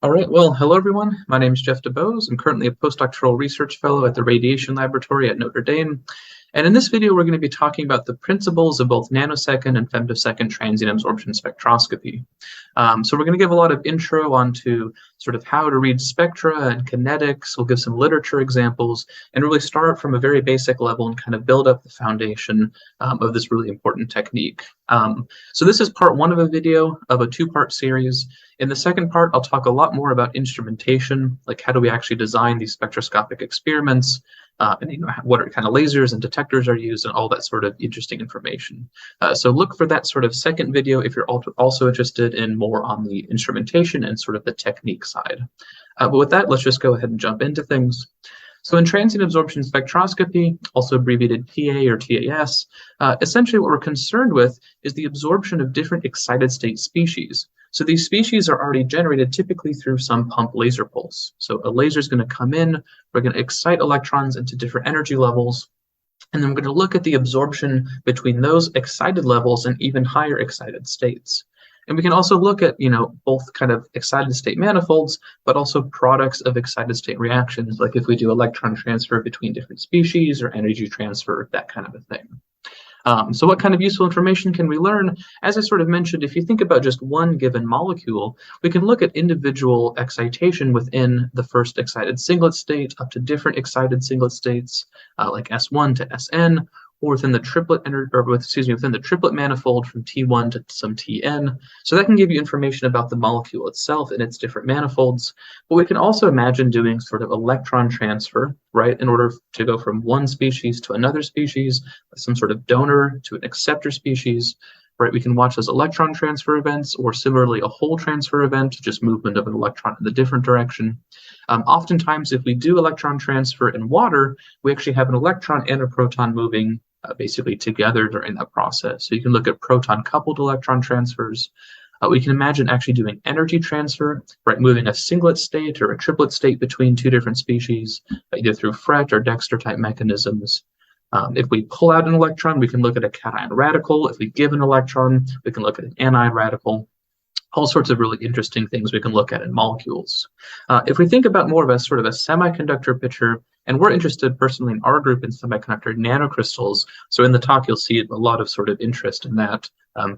All right, well, hello everyone. My name is Jeff DeBose. I'm currently a postdoctoral research fellow at the Radiation Laboratory at Notre Dame. And in this video, we're going to be talking about the principles of both nanosecond and femtosecond transient absorption spectroscopy. So we're going to give a lot of intro onto sort of how to read spectra and kinetics. We'll give some literature examples and really start from a very basic level and kind of build up the foundation of this really important technique. So this is part one of a video of a two-part series. In the second part, I'll talk a lot more about instrumentation, like how do we actually design these spectroscopic experiments, and what kind of lasers and detectors are used, and all that sort of interesting information. So look for that sort of second video if you're also interested in more on the instrumentation and sort of the technique side. But with that, let's just go ahead and jump into things. So in transient absorption spectroscopy, also abbreviated PA or TAS, essentially what we're concerned with is the absorption of different excited state species. So these species are already generated typically through some pump laser pulse. So a laser is going to come in, we're going to excite electrons into different energy levels, and then we're going to look at the absorption between those excited levels and even higher excited states. And we can also look at, both kind of excited state manifolds, but also products of excited state reactions, like if we do electron transfer between different species or energy transfer, that kind of a thing. So what kind of useful information can we learn? As I sort of mentioned, if you think about just one given molecule, we can look at individual excitation within the first excited singlet state up to different excited singlet states, like S1 to Sn, or within the triplet within the triplet manifold from T1 to some Tn. So that can give you information about the molecule itself and its different manifolds. But we can also imagine doing sort of electron transfer, right, in order to go from one species to another species, some sort of donor to an acceptor species. Right, we can watch those electron transfer events, or similarly a hole transfer event, just movement of an electron in the different direction. Oftentimes, if we do electron transfer in water, we actually have an electron and a proton moving basically together during that process. So you can look at proton-coupled electron transfers. We can imagine actually doing energy transfer, right, moving a singlet state or a triplet state between two different species, either through Fret or Dexter type mechanisms. If we pull out an electron, we can look at a cation radical. If we give an electron, we can look at an anion radical. All sorts of really interesting things we can look at in molecules. If we think about more of a sort of a semiconductor picture, and we're interested personally in our group in semiconductor nanocrystals, so in the talk you'll see a lot of sort of interest in that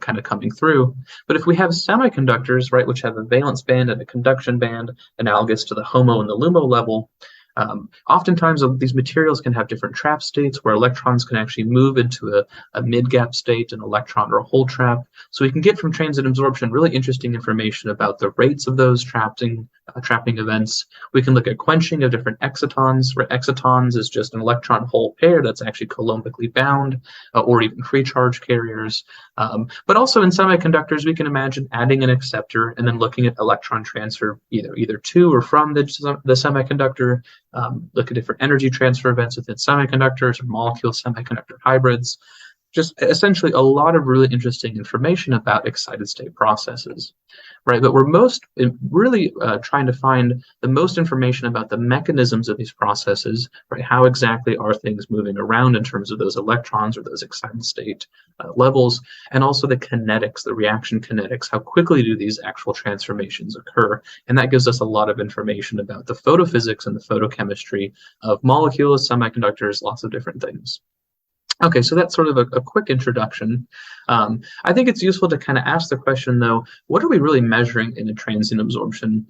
kind of coming through. But if we have semiconductors, right, which have a valence band and a conduction band analogous to the HOMO and the LUMO level, oftentimes these materials can have different trap states where electrons can actually move into a mid-gap state, an electron or a hole trap. So we can get from transient absorption really interesting information about the rates of those trapping events. We can look at quenching of different excitons, where excitons is just an electron hole pair that's actually coulombically bound, or even free charge carriers. But also in semiconductors, we can imagine adding an acceptor and then looking at electron transfer either to or from the semiconductor. Look at different energy transfer events within semiconductors or molecule semiconductor hybrids. Just essentially a lot of really interesting information about excited state processes, right? But we're really trying to find the most information about the mechanisms of these processes, right? How exactly are things moving around in terms of those electrons or those excited state levels, and also the kinetics, the reaction kinetics, how quickly do these actual transformations occur? And that gives us a lot of information about the photophysics and the photochemistry of molecules, semiconductors, lots of different things. Okay, so that's sort of a quick introduction. I think it's useful to kind of ask the question, though, what are we really measuring in a transient absorption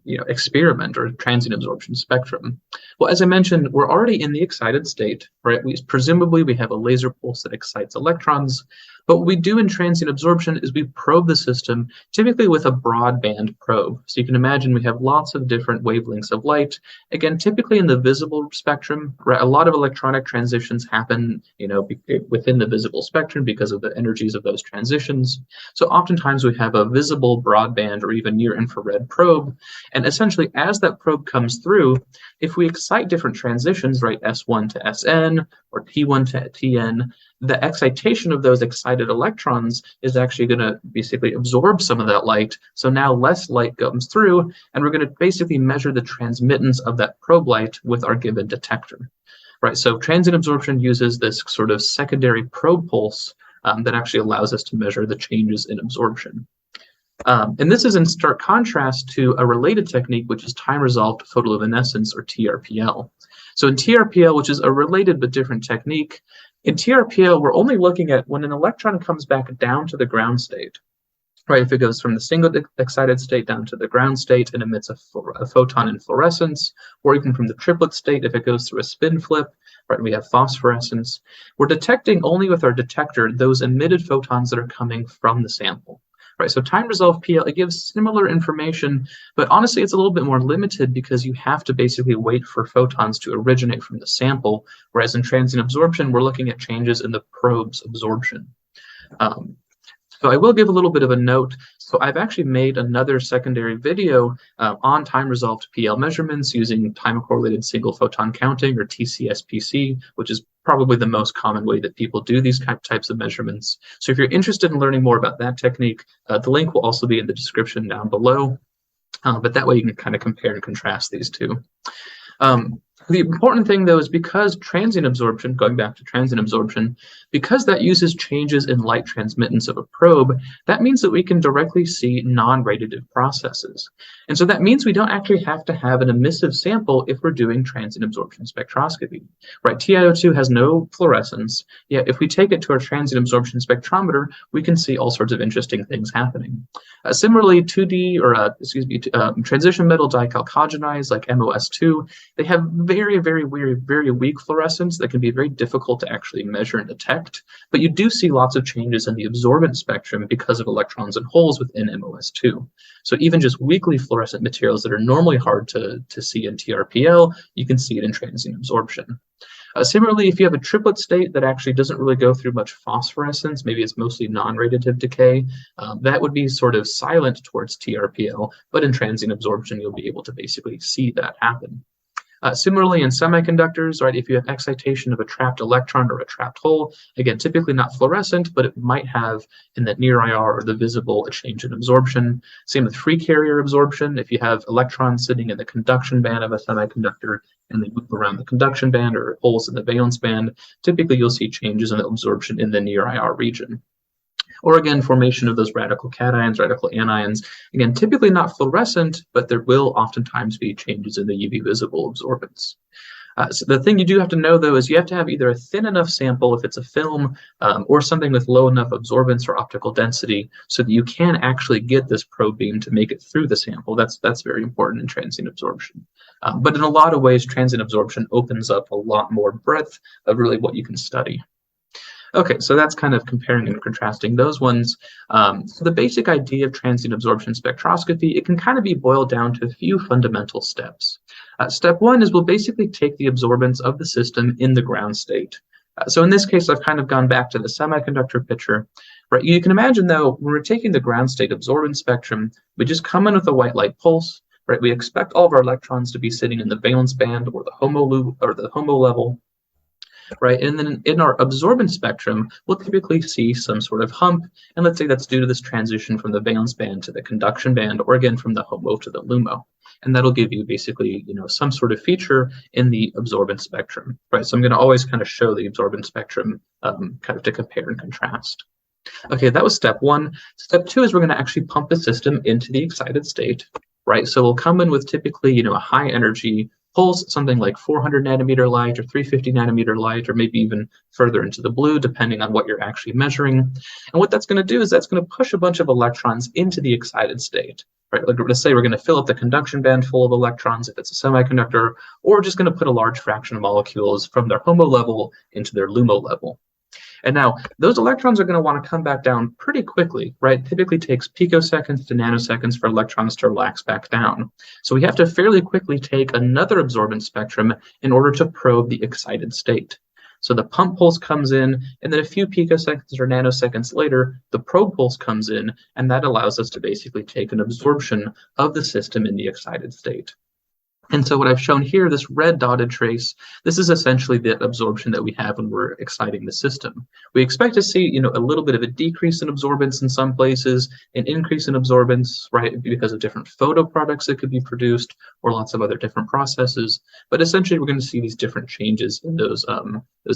experiment or transient absorption spectrum? Well, as I mentioned, we're already in the excited state, right? Presumably we have a laser pulse that excites electrons. But what we do in transient absorption is we probe the system, typically with a broadband probe. So you can imagine we have lots of different wavelengths of light. Again, typically in the visible spectrum, right, a lot of electronic transitions happen, within the visible spectrum because of the energies of those transitions. So oftentimes we have a visible broadband or even near infrared probe. And essentially, as that probe comes through, if we excite different transitions, right, S1 to Sn or T1 to Tn, the excitation of those excited electrons is actually going to basically absorb some of that light. So now less light comes through, and we're going to basically measure the transmittance of that probe light with our given detector. Right, so transient absorption uses this sort of secondary probe pulse that actually allows us to measure the changes in absorption. And this is in stark contrast to a related technique, which is time-resolved photoluminescence, or TRPL. So in TRPL, which is a related but different technique, in TRPL, we're only looking at when an electron comes back down to the ground state. Right, if it goes from the single excited state down to the ground state and emits a photon in fluorescence, or even from the triplet state, if it goes through a spin flip, right, we have phosphorescence. We're detecting only with our detector those emitted photons that are coming from the sample. Right, so time-resolved PL, it gives similar information, but honestly, it's a little bit more limited because you have to basically wait for photons to originate from the sample, whereas in transient absorption, we're looking at changes in the probe's absorption. So I will give a little bit of a note. So I've actually made another secondary video on time-resolved PL measurements using time-correlated single photon counting, or TCSPC, which is probably the most common way that people do these types of measurements. So if you're interested in learning more about that technique, the link will also be in the description down below. But that way you can kind of compare and contrast these two. The important thing, though, is because transient absorption, going back to transient absorption, because that uses changes in light transmittance of a probe, that means that we can directly see non-radiative processes. And so that means we don't actually have to have an emissive sample if we're doing transient absorption spectroscopy. Right, TiO2 has no fluorescence, yet if we take it to our transient absorption spectrometer, we can see all sorts of interesting things happening. Similarly, 2D, or transition metal dichalcogenides like MOS2, they have very weak fluorescence that can be very difficult to actually measure and detect, but you do see lots of changes in the absorbance spectrum because of electrons and holes within MOS2. So even just weakly fluorescent materials that are normally hard to see in TRPL, you can see it in transient absorption. Similarly, if you have a triplet state that actually doesn't really go through much phosphorescence, maybe it's mostly non-radiative decay, that would be sort of silent towards TRPL, but in transient absorption, you'll be able to basically see that happen. Similarly, in semiconductors, right, if you have excitation of a trapped electron or a trapped hole, again, typically not fluorescent, but it might have in that near IR or the visible a change in absorption. Same with free carrier absorption. If you have electrons sitting in the conduction band of a semiconductor and they move around the conduction band or holes in the valence band, typically you'll see changes in the absorption in the near IR region. Or again, formation of those radical cations, radical anions. Again, typically not fluorescent, but there will oftentimes be changes in the UV visible absorbance. So the thing you do have to know, though, is you have to have either a thin enough sample, if it's a film, or something with low enough absorbance or optical density, so that you can actually get this probe beam to make it through the sample. That's very important in transient absorption. But in a lot of ways, transient absorption opens up a lot more breadth of really what you can study. Okay, so that's kind of comparing and contrasting those ones. So the basic idea of transient absorption spectroscopy, it can kind of be boiled down to a few fundamental steps. Step one is we'll basically take the absorbance of the system in the ground state. So in this case, I've kind of gone back to the semiconductor picture. Right, you can imagine, though, when we're taking the ground state absorbance spectrum, we just come in with a white light pulse. Right, we expect all of our electrons to be sitting in the valence band or the HOMO level. Right, and then in our absorbance spectrum, we'll typically see some sort of hump, and let's say that's due to this transition from the valence band to the conduction band, or again from the HOMO to the LUMO, and that'll give you basically, some sort of feature in the absorbance spectrum. Right, so I'm going to always kind of show the absorbance spectrum, kind of to compare and contrast. Okay, that was step one. Step two is we're going to actually pump the system into the excited state. Right, so we'll come in with typically, a high energy pulse, something like 400 nanometer light or 350 nanometer light, or maybe even further into the blue, depending on what you're actually measuring. And what that's going to do is that's going to push a bunch of electrons into the excited state. Right, like let's say we're going to fill up the conduction band full of electrons if it's a semiconductor, or we're just going to put a large fraction of molecules from their HOMO level into their LUMO level. And now those electrons are going to want to come back down pretty quickly, right? It typically takes picoseconds to nanoseconds for electrons to relax back down. So we have to fairly quickly take another absorbance spectrum in order to probe the excited state. So the pump pulse comes in, and then a few picoseconds or nanoseconds later, the probe pulse comes in, and that allows us to basically take an absorption of the system in the excited state. And so what I've shown here, this red dotted trace, this is essentially the absorption that we have when we're exciting the system. We expect to see, a little bit of a decrease in absorbance in some places, an increase in absorbance, right, because of different photo products that could be produced, or lots of other different processes. But essentially, we're going to see these different changes in those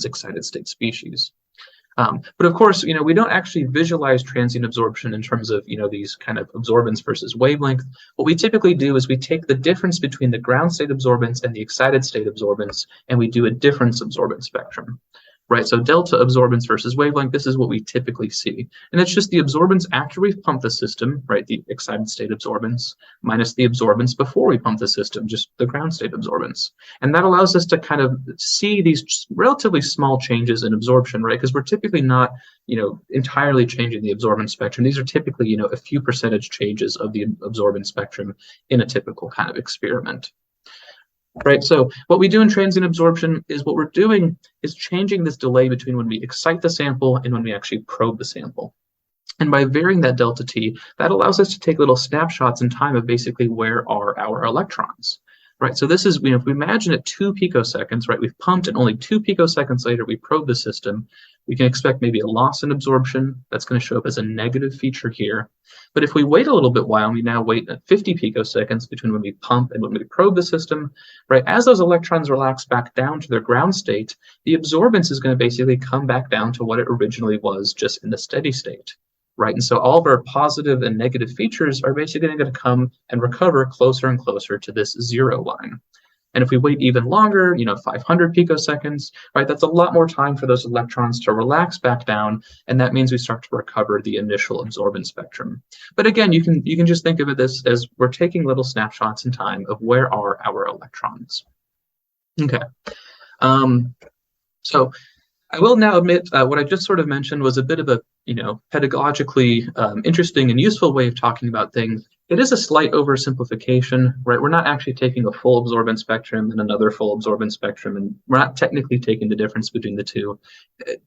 excited state species. But of course, we don't actually visualize transient absorption in terms of, these kind of absorbance versus wavelength. What we typically do is we take the difference between the ground state absorbance and the excited state absorbance, and we do a difference absorbance spectrum. Right, so delta absorbance versus wavelength, this is what we typically see. And it's just the absorbance after we've pumped the system, right, the excited state absorbance, minus the absorbance before we pump the system, just the ground state absorbance. And that allows us to kind of see these relatively small changes in absorption, right, because we're typically not, entirely changing the absorbance spectrum. These are typically, a few percentage changes of the absorbance spectrum in a typical kind of experiment. Right, so what we do in transient absorption is what we're doing is changing this delay between when we excite the sample and when we actually probe the sample. And by varying that delta t, that allows us to take little snapshots in time of basically where are our electrons. Right, so this is, if we imagine at 2 picoseconds, right, we've pumped and only 2 picoseconds later we probe the system, we can expect maybe a loss in absorption. That's going to show up as a negative feature here. But if we wait a little bit while, we now wait at 50 picoseconds between when we pump and when we probe the system, right, as those electrons relax back down to their ground state, the absorbance is going to basically come back down to what it originally was just in the steady state. Right, and so all of our positive and negative features are basically going to come and recover closer and closer to this 0 line. And if we wait even longer, 500 picoseconds, right, that's a lot more time for those electrons to relax back down, and that means we start to recover the initial absorbance spectrum. But again, you can just think of it as we're taking little snapshots in time of where are our electrons. Okay, so I will now admit what I just sort of mentioned was a bit of a, pedagogically interesting and useful way of talking about things. It is a slight oversimplification, right? We're not actually taking a full absorbance spectrum and another full absorbance spectrum, and we're not technically taking the difference between the two.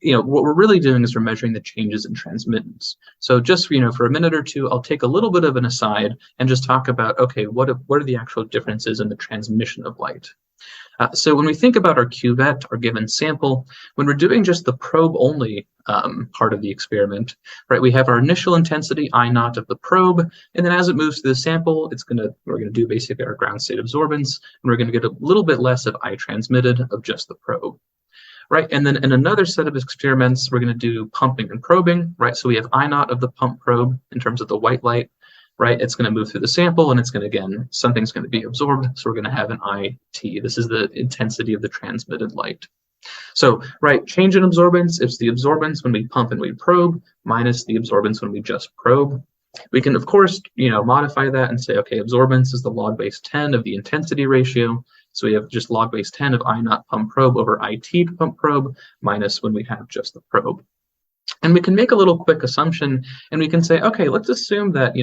What we're really doing is we're measuring the changes in transmittance. So just, for a minute or two, I'll take a little bit of an aside and just talk about, okay, what are the actual differences in the transmission of light? So when we think about our cuvette, our given sample, when we're doing just the probe only part of the experiment, right, we have our initial intensity I0 of the probe, and then as it moves to the sample, we're gonna do basically our ground state absorbance, and we're gonna get a little bit less of I transmitted of just the probe. Right, and then in another set of experiments, we're going to do pumping and probing, right? So we have I0 of the pump probe in terms of the white light, right? It's going to move through the sample, and it's going to, again, something's going to be absorbed, so we're going to have an IT. This is the intensity of the transmitted light. So, right, change in absorbance, it's the absorbance when we pump and we probe, minus the absorbance when we just probe. We can, of course, modify that and say, okay, absorbance is the log base 10 of the intensity ratio. So we have just log base 10 of I0 pump probe over IT pump probe, minus when we have just the probe. And we can make a little quick assumption, and we can say, okay, let's assume that,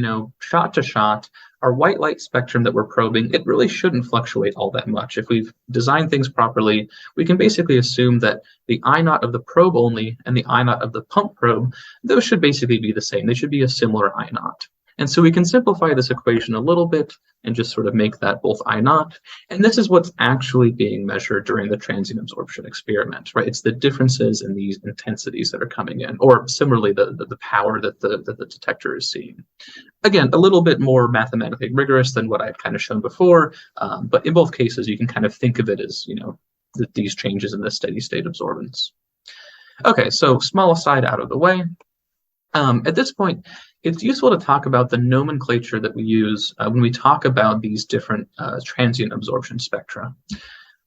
shot to shot, our white light spectrum that we're probing, it really shouldn't fluctuate all that much. If we've designed things properly, we can basically assume that the I0 of the probe only and the I0 of the pump probe, those should basically be the same. They should be a similar I0. And so we can simplify this equation a little bit and just sort of make that both I0. And this is what's actually being measured during the transient absorption experiment, right? It's the differences in these intensities that are coming in, or similarly, the power that the detector is seeing. Again, a little bit more mathematically rigorous than what I've kind of shown before, but in both cases, you can kind of think of it as, these changes in the steady state absorbance. Okay, so small aside out of the way. At this point, it's useful to talk about the nomenclature that we use when we talk about these different transient absorption spectra.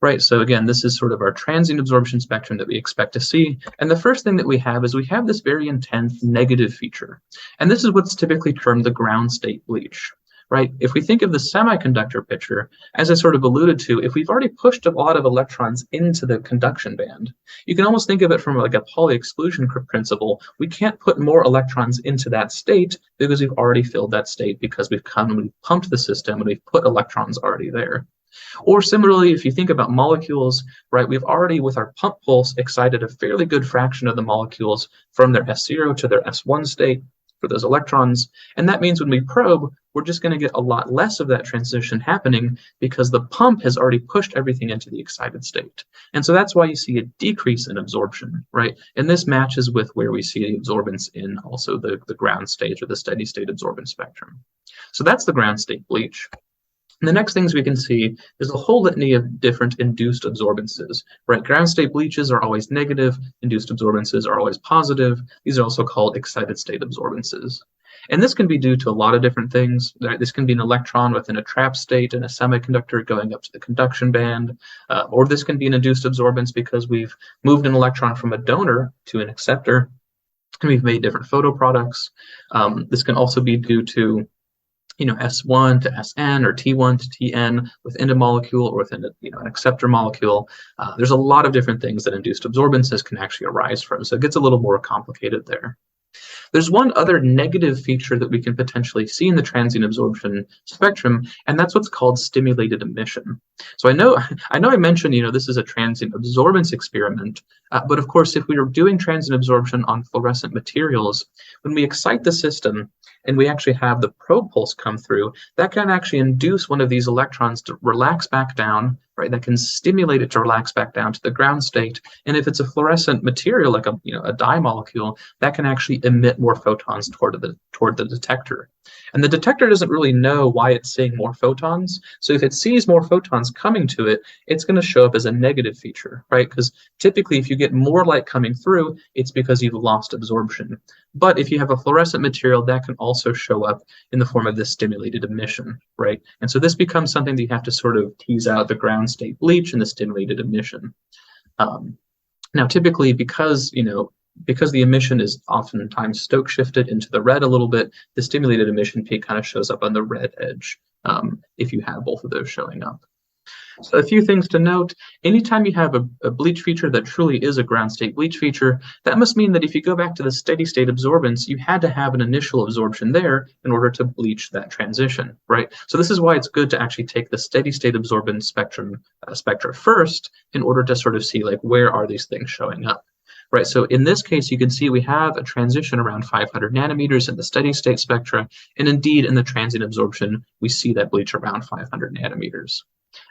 Right, so again, this is sort of our transient absorption spectrum that we expect to see. And the first thing that we have is we have this very intense negative feature. And this is what's typically termed the ground state bleach. Right, if we think of the semiconductor picture, as I sort of alluded to, if we've already pushed a lot of electrons into the conduction band, you can almost think of it from like a Pauli exclusion principle. We can't put more electrons into that state because we've already filled that state because we've pumped the system and we've put electrons already there. Or similarly, if you think about molecules, right, we've already, with our pump pulse, excited a fairly good fraction of the molecules from their S0 to their S1 state for those electrons. And that means when we probe, we're just going to get a lot less of that transition happening because the pump has already pushed everything into the excited state. And so that's why you see a decrease in absorption, right? And this matches with where we see the absorbance in also the ground state or the steady state absorbance spectrum. So that's the ground state bleach. And the next things we can see is a whole litany of different induced absorbances, right? Ground state bleaches are always negative, induced absorbances are always positive. These are also called excited state absorbances. And this can be due to a lot of different things. Right? This can be an electron within a trap state in a semiconductor going up to the conduction band, or this can be an induced absorbance because we've moved an electron from a donor to an acceptor, and we've made different photo products. This can also be due to S1 to Sn or T1 to Tn within a molecule or within an acceptor molecule. There's a lot of different things that induced absorbances can actually arise from, so it gets a little more complicated there. There's one other negative feature that we can potentially see in the transient absorption spectrum, and that's what's called stimulated emission. So I know I mentioned this is a transient absorbance experiment, but of course if we are doing transient absorption on fluorescent materials, when we excite the system and we actually have the probe pulse come through, that can actually induce one of these electrons to relax back down, right? That can stimulate it to relax back down to the ground state. And if it's a fluorescent material like a dye molecule, that can actually emit more photons toward the detector. And the detector doesn't really know why it's seeing more photons. So if it sees more photons coming to it, it's going to show up as a negative feature, right? Because typically if you get more light coming through, it's because you've lost absorption. But if you have a fluorescent material, that can also show up in the form of this stimulated emission, right? And so this becomes something that you have to sort of tease out the ground state bleach and the stimulated emission. Now, typically, because the emission is oftentimes Stokes shifted into the red a little bit, the stimulated emission peak kind of shows up on the red edge if you have both of those showing up. So a few things to note: anytime you have a bleach feature that truly is a ground state bleach feature, that must mean that if you go back to the steady state absorbance, you had to have an initial absorption there in order to bleach that transition, right? So this is why it's good to actually take the steady state absorbance spectra first in order to sort of see like where are these things showing up. Right, so in this case, you can see we have a transition around 500 nanometers in the steady state spectra, and indeed in the transient absorption, we see that bleach around 500 nanometers.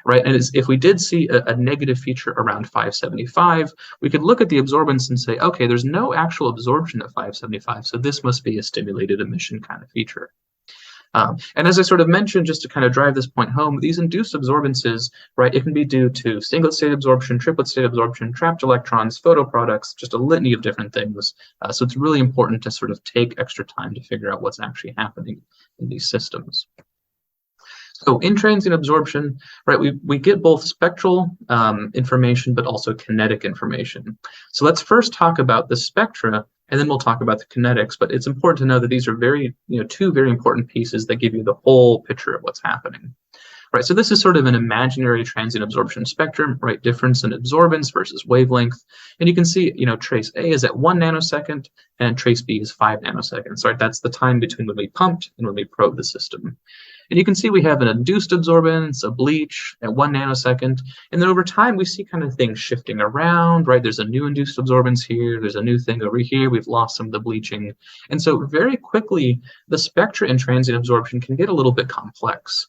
Right, and if we did see a negative feature around 575, we could look at the absorbance and say, okay, there's no actual absorption at 575, so this must be a stimulated emission kind of feature. And as I sort of mentioned, just to kind of drive this point home, these induced absorbances, right, it can be due to singlet state absorption, triplet state absorption, trapped electrons, photo products, just a litany of different things. So it's really important to sort of take extra time to figure out what's actually happening in these systems. So in transient absorption, right, we get both spectral information, but also kinetic information. So let's first talk about the spectra, and then we'll talk about the kinetics. But it's important to know that these are two very important pieces that give you the whole picture of what's happening. Right, so this is sort of an imaginary transient absorption spectrum, right? Difference in absorbance versus wavelength. And you can see, trace A is at 1 nanosecond and trace B is 5 nanoseconds, right? That's the time between when we pumped and when we probed the system. And you can see we have an induced absorbance, a bleach at 1 nanosecond. And then over time, we see kind of things shifting around, right? There's a new induced absorbance here. There's a new thing over here. We've lost some of the bleaching. And so very quickly, the spectra in transient absorption can get a little bit complex.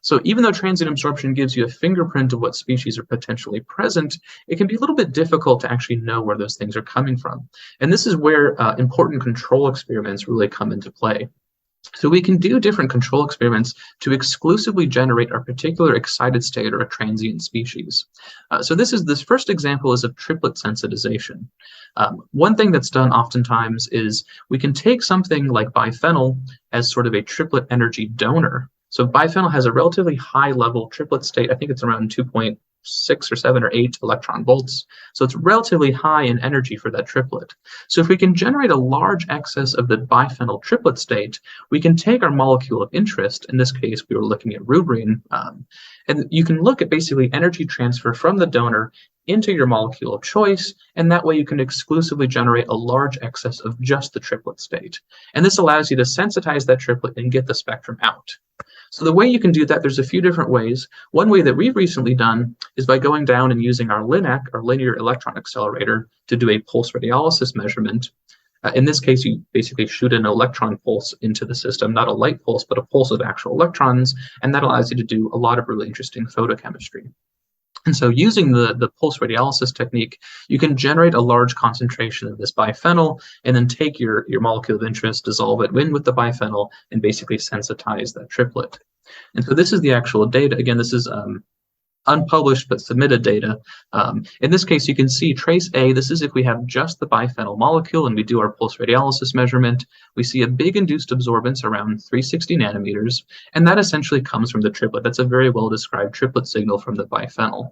So even though transient absorption gives you a fingerprint of what species are potentially present, it can be a little bit difficult to actually know where those things are coming from. And this is where important control experiments really come into play. So we can do different control experiments to exclusively generate our particular excited state or a transient species. So this first example is of triplet sensitization. One thing that's done oftentimes is we can take something like biphenyl as sort of a triplet energy donor. So biphenyl has a relatively high level triplet state. I think it's around 2.6 or 7 or 8 electron volts. So it's relatively high in energy for that triplet. So if we can generate a large excess of the biphenyl triplet state, we can take our molecule of interest. In this case, we were looking at rubrene. And you can look at basically energy transfer from the donor into your molecule of choice, and that way you can exclusively generate a large excess of just the triplet state. And this allows you to sensitize that triplet and get the spectrum out. So the way you can do that, there's a few different ways. One way that we've recently done is by going down and using our LINAC, our linear electron accelerator, to do a pulse radiolysis measurement. In this case, you basically shoot an electron pulse into the system, not a light pulse, but a pulse of actual electrons, and that allows you to do a lot of really interesting photochemistry. And so using the pulse radiolysis technique, you can generate a large concentration of this biphenyl and then take your molecule of interest, dissolve it in with the biphenyl, and basically sensitize that triplet. And so this is the actual data. Again, this is unpublished but submitted data. In this case, you can see trace A, this is if we have just the biphenyl molecule and we do our pulse radiolysis measurement, we see a big induced absorbance around 360 nanometers, and that essentially comes from the triplet. That's a very well-described triplet signal from the biphenyl.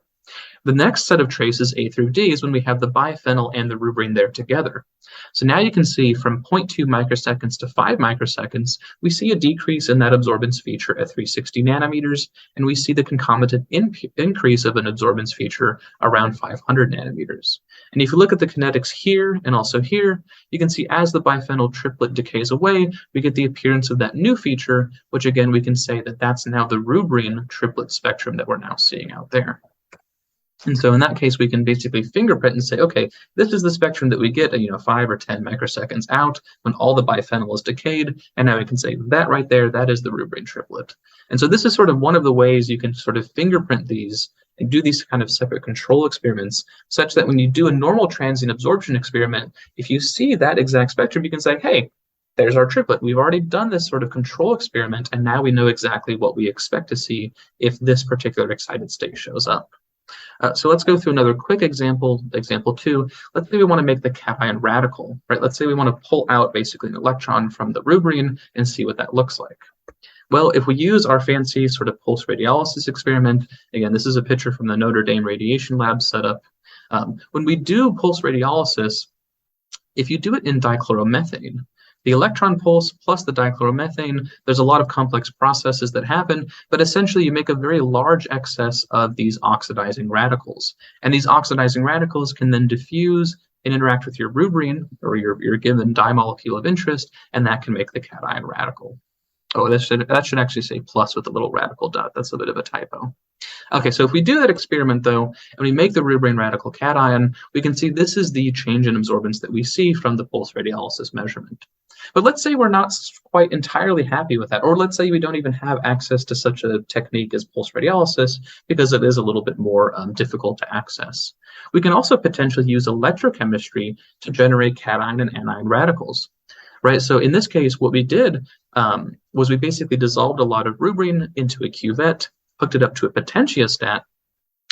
The next set of traces, A through D, is when we have the biphenyl and the rubrine there together. So now you can see from 0.2 microseconds to 5 microseconds, we see a decrease in that absorbance feature at 360 nanometers, and we see the concomitant increase of an absorbance feature around 500 nanometers. And if you look at the kinetics here and also here, you can see as the biphenyl triplet decays away, we get the appearance of that new feature, which again, we can say that that's now the rubrine triplet spectrum that we're now seeing out there. And so in that case, we can basically fingerprint and say, okay, this is the spectrum that we get, 5 or 10 microseconds out when all the biphenyl is decayed. And now we can say that right there, that is the rubrine triplet. And so this is sort of one of the ways you can sort of fingerprint these and do these kind of separate control experiments, such that when you do a normal transient absorption experiment, if you see that exact spectrum, you can say, hey, there's our triplet. We've already done this sort of control experiment, and now we know exactly what we expect to see if this particular excited state shows up. So let's go through another quick example, example 2. Let's say we want to make the cation radical, right? Let's say we want to pull out basically an electron from the rubrine and see what that looks like. Well, if we use our fancy sort of pulse radiolysis experiment, again, this is a picture from the Notre Dame radiation lab setup. When we do pulse radiolysis, if you do it in dichloromethane, the electron pulse plus the dichloromethane, there's a lot of complex processes that happen, but essentially you make a very large excess of these oxidizing radicals. And these oxidizing radicals can then diffuse and interact with your rubrine or your given dye molecule of interest, and that can make the cation radical. Oh, that should actually say plus with a little radical dot. That's a bit of a typo. Okay, so if we do that experiment though, and we make the rubrine radical cation, we can see this is the change in absorbance that we see from the pulse radiolysis measurement. But let's say we're not quite entirely happy with that, or let's say we don't even have access to such a technique as pulse radiolysis because it is a little bit more difficult to access. We can also potentially use electrochemistry to generate cation and anion radicals, right? So in this case, what we did was we basically dissolved a lot of rubrine into a cuvette, hooked it up to a potentiostat,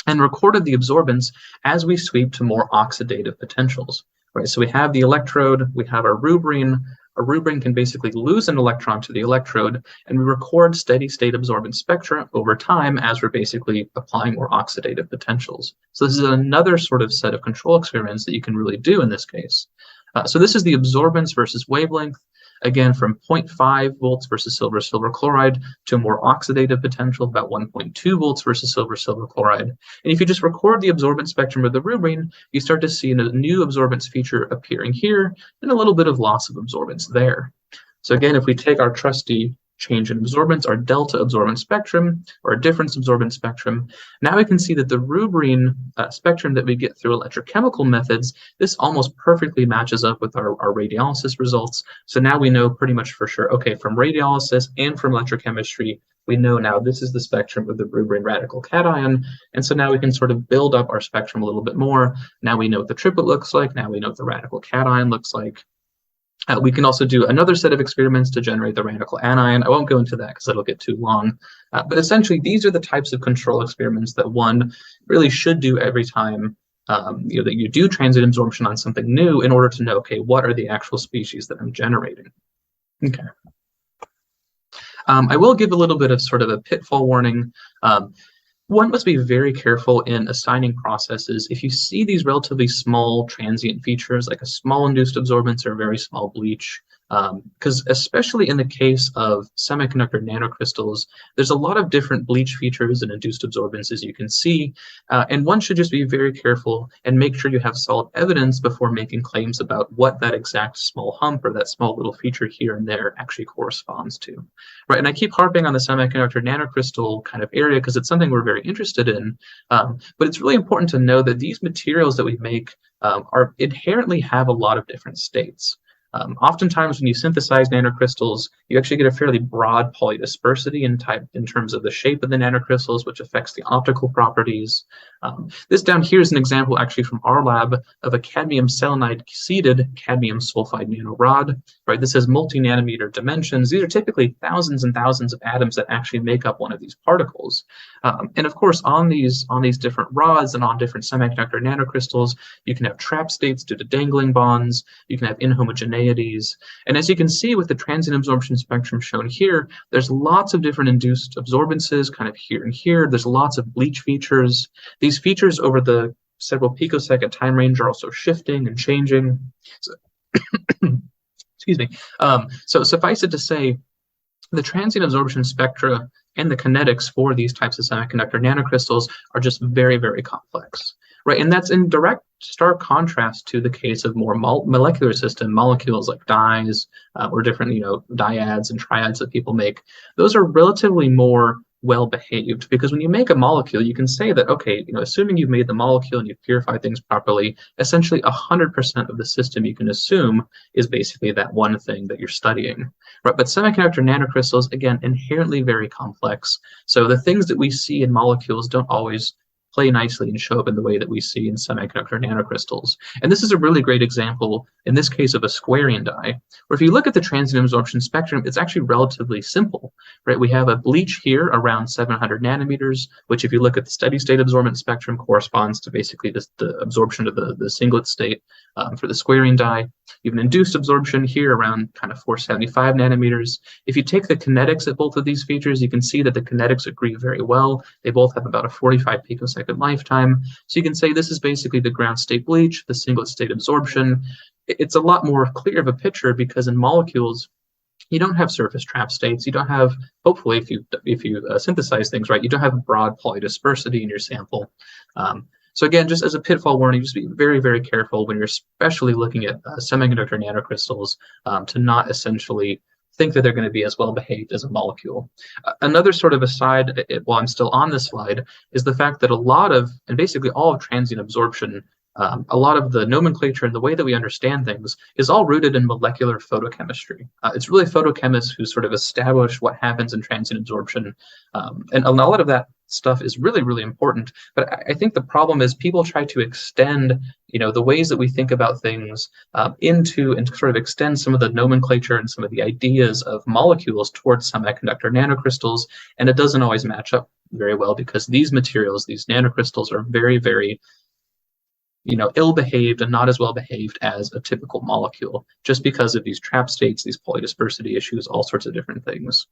and recorded the absorbance as we sweep to more oxidative potentials, right? So we have the electrode, we have our rubrine. Our rubrine can basically lose an electron to the electrode, and we record steady state absorbance spectra over time as we're basically applying more oxidative potentials. So this is another sort of set of control experiments that you can really do in this case. So this is the absorbance versus wavelength. Again, from 0.5 volts versus silver chloride to a more oxidative potential, about 1.2 volts versus silver chloride. And if you just record the absorbance spectrum of the rubrine, you start to see a new absorbance feature appearing here and a little bit of loss of absorbance there. So again, if we take our trusty change in absorbance, our delta absorbance spectrum, or a difference absorbance spectrum, now we can see that the rubrine spectrum that we get through electrochemical methods, this almost perfectly matches up with our radiolysis results. So now we know pretty much for sure, okay, from radiolysis and from electrochemistry, we know now this is the spectrum of the rubrine radical cation. And so now we can sort of build up our spectrum a little bit more. Now we know what the triplet looks like. Now we know what the radical cation looks like. We can also do another set of experiments to generate the radical anion. I won't go into that because it'll get too long. But essentially, these are the types of control experiments that one really should do every time that you do transient absorption on something new in order to know, okay, what are the actual species that I'm generating? Okay. I will give a little bit of sort of a pitfall warning. One must be very careful in assigning processes. If you see these relatively small transient features, like a small induced absorbance or a very small bleach, because especially in the case of semiconductor nanocrystals, there's a lot of different bleach features and induced absorbance, as you can see, and one should just be very careful and make sure you have solid evidence before making claims about what that exact small hump or that small little feature here and there actually corresponds to, right? And I keep harping on the semiconductor nanocrystal kind of area because it's something we're very interested in, but it's really important to know that these materials that we make are inherently have a lot of different states. Oftentimes when you synthesize nanocrystals, you actually get a fairly broad polydispersity in terms of the shape of the nanocrystals, which affects the optical properties. This down here is an example actually from our lab of a cadmium selenide seeded cadmium sulfide nanorod. Right, this has multi-nanometer dimensions. These are typically thousands and thousands of atoms that actually make up one of these particles. And of course, on these different rods and on different semiconductor nanocrystals, you can have trap states due to dangling bonds. You can have inhomogeneities. And as you can see with the transient absorption spectrum shown here, there's lots of different induced absorbances kind of here and here. There's lots of bleach features. These features over the several picosecond time range are also shifting and changing. So, excuse me. So suffice it to say, the transient absorption spectra and the kinetics for these types of semiconductor nanocrystals are just very, very complex, right? And that's in direct, stark contrast to the case of more molecular system molecules like dyes or different, dyads and triads that people make. Those are relatively more well behaved, because when you make a molecule, you can say that, okay, assuming you've made the molecule and you've purified things properly, essentially 100% of the system you can assume is basically that one thing that you're studying, right? But semiconductor nanocrystals, again, inherently very complex. So the things that we see in molecules don't always play nicely and show up in the way that we see in semiconductor nanocrystals. And this is a really great example, in this case, of a squarion dye, where if you look at the transient absorption spectrum, it's actually relatively simple, right? We have a bleach here around 700 nanometers, which if you look at the steady state absorbance spectrum corresponds to basically the absorption of the singlet state for the squarion dye. You have an induced absorption here around kind of 475 nanometers. If you take the kinetics at both of these features, you can see that the kinetics agree very well. They both have about a 45 picosecond lifetime. So you can say this is basically the ground state bleach, the singlet state absorption. It's a lot more clear of a picture because in molecules, you don't have surface trap states. You don't have, hopefully, if you synthesize things right, you don't have broad polydispersity in your sample. So again, just as a pitfall warning, just be very, very careful when you're especially looking at semiconductor nanocrystals to not essentially think that they're going to be as well behaved as a molecule. Another sort of aside, while I'm still on this slide, is the fact that a lot of, and basically all of transient absorption, a lot of the nomenclature and the way that we understand things is all rooted in molecular photochemistry. It's really photochemists who sort of establish what happens in transient absorption. And a lot of that stuff is really, really important. But I think the problem is people try to extend, the ways that we think about things into and sort of extend some of the nomenclature and some of the ideas of molecules towards semiconductor nanocrystals. And it doesn't always match up very well because these materials, these nanocrystals, are very, very ill-behaved and not as well behaved as a typical molecule, just because of these trap states, these polydispersity issues, all sorts of different things.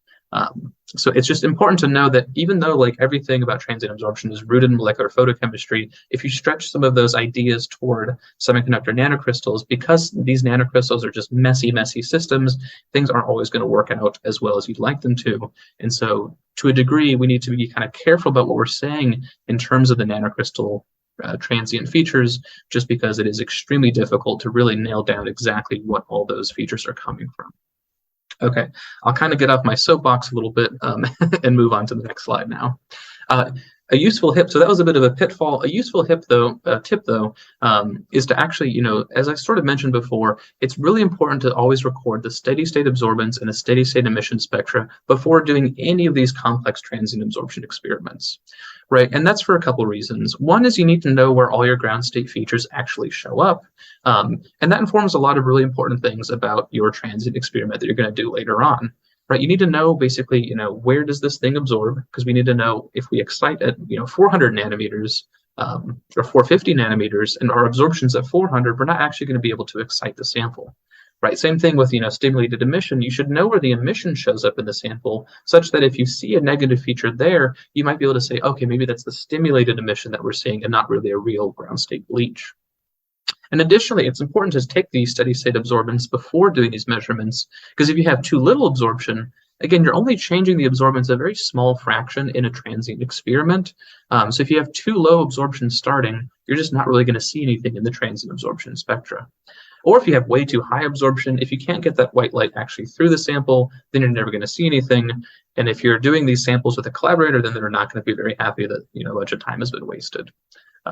So it's just important to know that even though everything about transient absorption is rooted in molecular photochemistry, if you stretch some of those ideas toward semiconductor nanocrystals, because these nanocrystals are just messy, messy systems, things aren't always going to work out as well as you'd like them to. And so to a degree, we need to be kind of careful about what we're saying in terms of the nanocrystal transient features, just because it is extremely difficult to really nail down exactly what all those features are coming from. Okay, I'll kind of get off my soapbox a little bit and move on to the next slide now. A useful hip, so that was a bit of a pitfall. A useful tip though, is to actually, as I sort of mentioned before, it's really important to always record the steady state absorbance and the steady state emission spectra before doing any of these complex transient absorption experiments, right? And that's for a couple reasons. One is you need to know where all your ground state features actually show up. And that informs a lot of really important things about your transient experiment that you're going to do later on. Right, you need to know basically, where does this thing absorb? Because we need to know if we excite at, 400 nanometers or 450 nanometers, and our absorption's at 400, we're not actually going to be able to excite the sample. Right, same thing with, stimulated emission. You should know where the emission shows up in the sample, such that if you see a negative feature there, you might be able to say, okay, maybe that's the stimulated emission that we're seeing and not really a real ground state bleach. And additionally, it's important to take these steady state absorbance before doing these measurements, because if you have too little absorption, again, you're only changing the absorbance a very small fraction in a transient experiment. So if you have too low absorption starting, you're just not really going to see anything in the transient absorption spectra. Or if you have way too high absorption, if you can't get that white light actually through the sample, then you're never going to see anything. And if you're doing these samples with a collaborator, then they're not going to be very happy that a bunch of time has been wasted.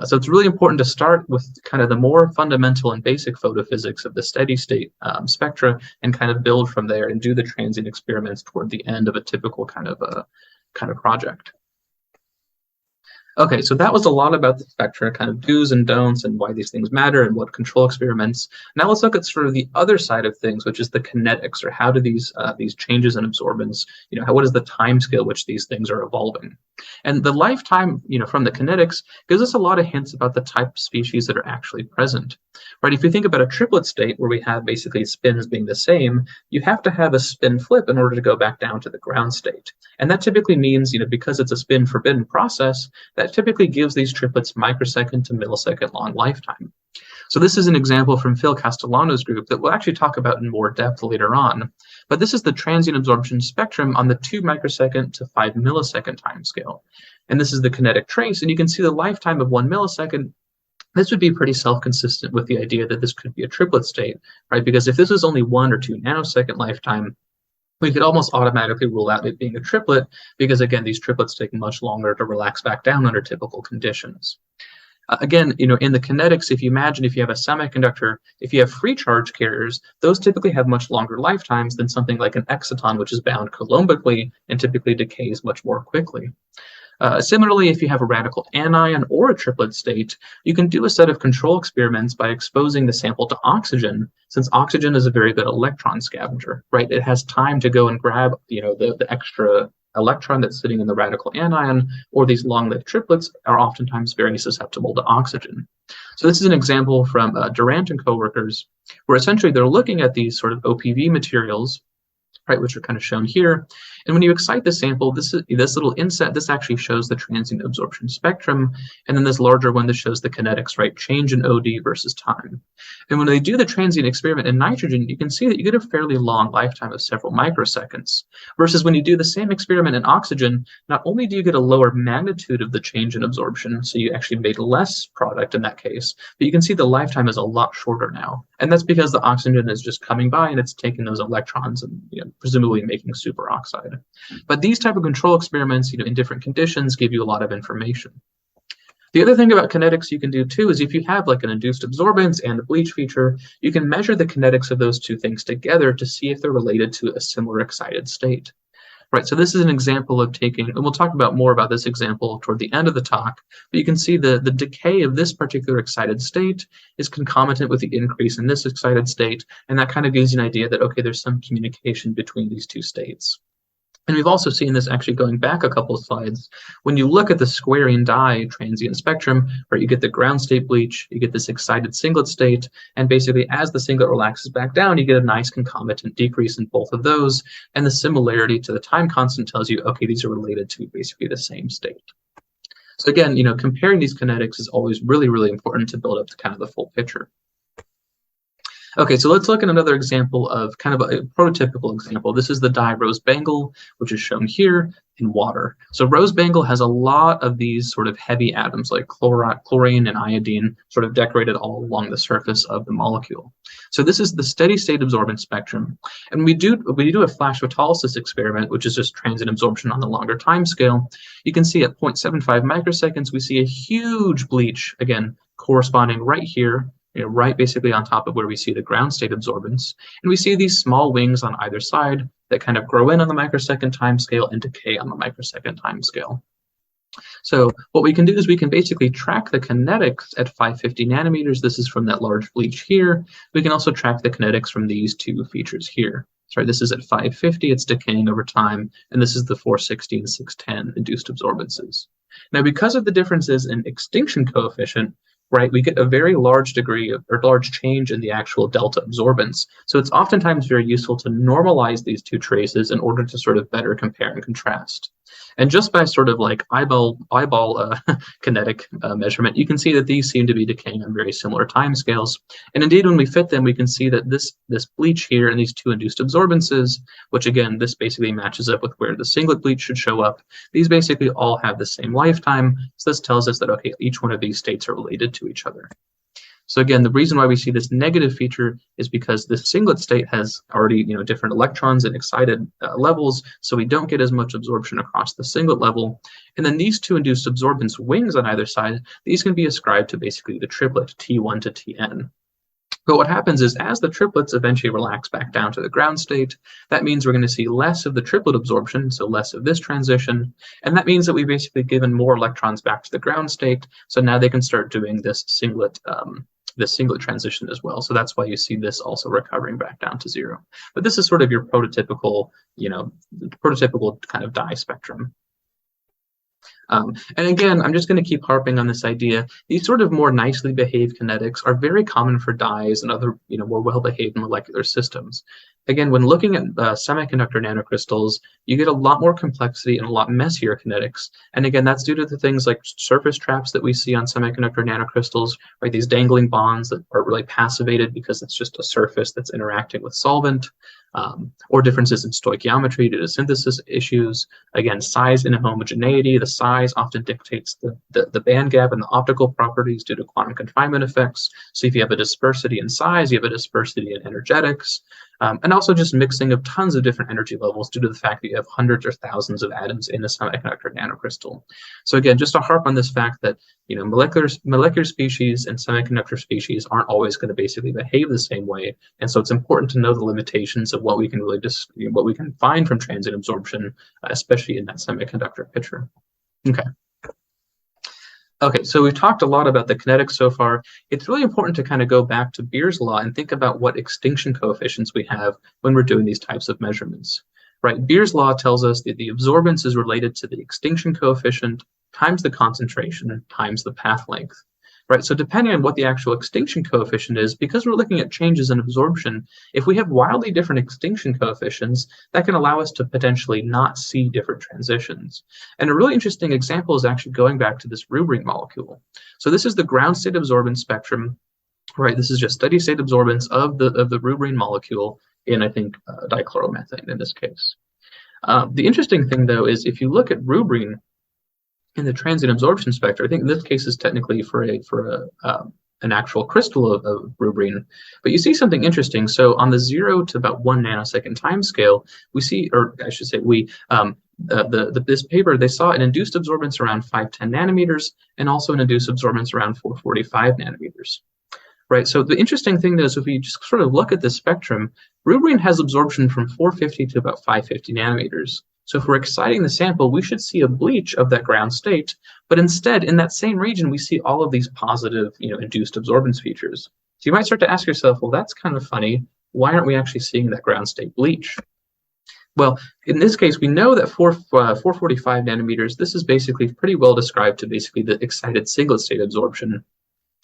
So it's really important to start with kind of the more fundamental and basic photophysics of the steady state spectra and kind of build from there and do the transient experiments toward the end of a typical kind of project. Okay, so that was a lot about the spectra, kind of do's and don'ts and why these things matter and what control experiments. Now let's look at sort of the other side of things, which is the kinetics, or how do these changes in absorbance, what is the time scale which these things are evolving? And the lifetime, from the kinetics gives us a lot of hints about the type of species that are actually present, right? If you think about a triplet state where we have basically spins being the same, you have to have a spin flip in order to go back down to the ground state. And that typically means, because it's a spin forbidden process, that typically gives these triplets microsecond to millisecond long lifetime. So this is an example from Phil Castellano's group that we'll actually talk about in more depth later on. But this is the transient absorption spectrum on the 2 microsecond to 5 millisecond time scale. And this is the kinetic trace, and you can see the lifetime of 1 millisecond. This would be pretty self-consistent with the idea that this could be a triplet state, right? Because if this was only 1 or 2 nanosecond lifetime, we could almost automatically rule out it being a triplet because, again, these triplets take much longer to relax back down under typical conditions. Again, in the kinetics, if you imagine if you have a semiconductor, if you have free charge carriers, those typically have much longer lifetimes than something like an exciton, which is bound coulombically and typically decays much more quickly. Similarly, if you have a radical anion or a triplet state, you can do a set of control experiments by exposing the sample to oxygen, since oxygen is a very good electron scavenger, right? It has time to go and grab, the extra electron that's sitting in the radical anion, or these long-lived triplets are oftentimes very susceptible to oxygen. So this is an example from Durant and coworkers, where essentially they're looking at these sort of OPV materials, right, which are kind of shown here. And when you excite the sample, this little inset, this actually shows the transient absorption spectrum. And then this larger one, this shows the kinetics, right, change in OD versus time. And when they do the transient experiment in nitrogen, you can see that you get a fairly long lifetime of several microseconds. Versus when you do the same experiment in oxygen, not only do you get a lower magnitude of the change in absorption, so you actually made less product in that case, but you can see the lifetime is a lot shorter now. And that's because the oxygen is just coming by and it's taking those electrons and presumably making superoxide. But these type of control experiments, in different conditions, give you a lot of information. The other thing about kinetics you can do too is if you have like an induced absorbance and a bleach feature, you can measure the kinetics of those two things together to see if they're related to a similar excited state. Right, so this is an example of taking, and we'll talk about more about this example toward the end of the talk, but you can see the decay of this particular excited state is concomitant with the increase in this excited state, and that kind of gives you an idea that, okay, there's some communication between these two states. And we've also seen this actually going back a couple of slides. When you look at the squarine dye transient spectrum, where you get the ground state bleach, you get this excited singlet state, and basically as the singlet relaxes back down, you get a nice concomitant decrease in both of those. And the similarity to the time constant tells you, okay, these are related to basically the same state. So again, comparing these kinetics is always really, really important to build up to kind of the full picture. Okay, so let's look at another example of kind of a prototypical example. This is the dye rose bangle, which is shown here in water. So rose bangle has a lot of these sort of heavy atoms like chlorine and iodine sort of decorated all along the surface of the molecule. So this is the steady state absorbance spectrum. And when you do a flash photolysis experiment, which is just transient absorption on the longer time scale, you can see at 0.75 microseconds, we see a huge bleach, again, corresponding right here, right basically on top of where we see the ground state absorbance. And we see these small wings on either side that kind of grow in on the microsecond time scale and decay on the microsecond time scale. So what we can do is we can basically track the kinetics at 550 nanometers. This is from that large bleach here. We can also track the kinetics from these two features here. Sorry, this is at 550, it's decaying over time, and this is the 460 and 610 induced absorbances. Now, because of the differences in extinction coefficient, right, we get a very large degree of, or large change in the actual delta absorbance. So it's oftentimes very useful to normalize these two traces in order to sort of better compare and contrast. And just by sort of like eyeball kinetic measurement, you can see that these seem to be decaying on very similar timescales. And indeed, when we fit them, we can see that this bleach here and these two induced absorbances, which again, this basically matches up with where the singlet bleach should show up. These basically all have the same lifetime. So this tells us that, okay, each one of these states are related to each other. So again, the reason why we see this negative feature is because the singlet state has already, different electrons and excited levels, so we don't get as much absorption across the singlet level. And then these two induced absorbance wings on either side, these can be ascribed to basically the triplet T1 to Tn. But what happens is as the triplets eventually relax back down to the ground state, that means we're going to see less of the triplet absorption, so less of this transition. And that means that we've basically given more electrons back to the ground state. So now they can start doing this singlet transition as well. So that's why you see this also recovering back down to zero. But this is sort of your prototypical, prototypical kind of dye spectrum. And again, I'm just going to keep harping on this idea. These sort of more nicely behaved kinetics are very common for dyes and other, more well-behaved molecular systems. Again, when looking at semiconductor nanocrystals, you get a lot more complexity and a lot messier kinetics. And again, that's due to the things like surface traps that we see on semiconductor nanocrystals, right? These dangling bonds that are really passivated because it's just a surface that's interacting with solvent. Or differences in stoichiometry due to synthesis issues. Again, size inhomogeneity. The size often dictates the band gap and the optical properties due to quantum confinement effects. So if you have a dispersity in size, you have a dispersity in energetics. And also just mixing of tons of different energy levels due to the fact that you have hundreds or thousands of atoms in a semiconductor nanocrystal. So again, just to harp on this fact that molecular species and semiconductor species aren't always going to basically behave the same way, and so it's important to know the limitations of what we can really what we can find from transient absorption, especially in that semiconductor picture. Okay, so we've talked a lot about the kinetics so far. It's really important to kind of go back to Beer's law and think about what extinction coefficients we have when we're doing these types of measurements. Right, Beer's law tells us that the absorbance is related to the extinction coefficient times the concentration times the path length. Right, so depending on what the actual extinction coefficient is, because we're looking at changes in absorption, if we have wildly different extinction coefficients, that can allow us to potentially not see different transitions. And a really interesting example is actually going back to this rubrene molecule. So this is the ground state absorbance spectrum, right? This is just steady state absorbance of the rubrene molecule in, I think, dichloromethane in this case. The interesting thing, though, is if you look at rubrene in the transient absorption spectra, I think in this case is technically for an actual crystal of rubrene, but you see something interesting. So on the 0 to about 1 nanosecond time scale, we see, or I should say this paper, they saw an induced absorbance around 510 nanometers and also an induced absorbance around 445 nanometers. Right, so the interesting thing is if we just sort of look at this spectrum, rubrene has absorption from 450 to about 550 nanometers. So if we're exciting the sample, we should see a bleach of that ground state, but instead in that same region, we see all of these positive, induced absorbance features. So you might start to ask yourself, well, that's kind of funny. Why aren't we actually seeing that ground state bleach? Well, in this case, we know that 445 nanometers, this is basically pretty well described to basically the excited singlet state absorption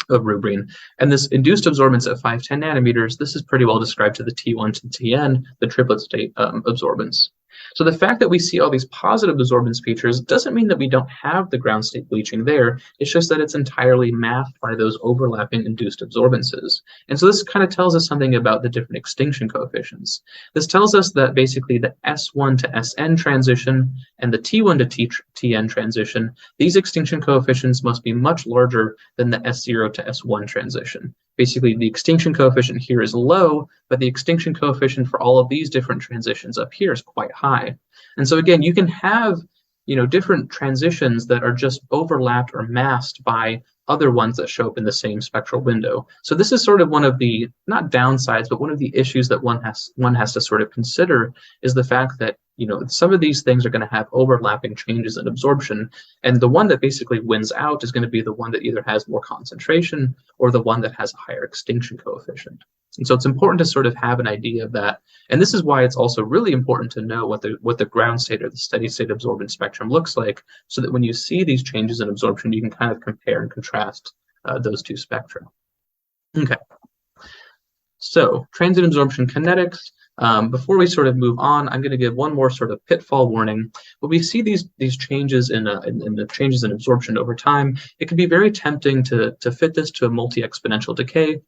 of rubrene. And this induced absorbance at 510 nanometers, this is pretty well described to the T1 to Tn, the triplet state absorbance. So the fact that we see all these positive absorbance features doesn't mean that we don't have the ground state bleaching there. It's just that it's entirely masked by those overlapping induced absorbances. And so this kind of tells us something about the different extinction coefficients. This tells us that basically the S1 to Sn transition and the T1 to Tn transition, these extinction coefficients must be much larger than the S0 to S1 transition. Basically, the extinction coefficient here is low, but the extinction coefficient for all of these different transitions up here is quite high. And so again, you can have, different transitions that are just overlapped or masked by other ones that show up in the same spectral window. So this is sort of one of the, not downsides, but one of the issues that one has to sort of consider is the fact that, some of these things are going to have overlapping changes in absorption. And the one that basically wins out is going to be the one that either has more concentration or the one that has a higher extinction coefficient. And so it's important to sort of have an idea of that. And this is why it's also really important to know what the ground state or the steady state absorbance spectrum looks like, so that when you see these changes in absorption, you can kind of compare and contrast those two spectra. Okay. So transient absorption kinetics. Before we sort of move on, I'm going to give one more sort of pitfall warning. When we see these changes in the changes in absorption over time, it can be very tempting to fit this to a multi-exponential decay,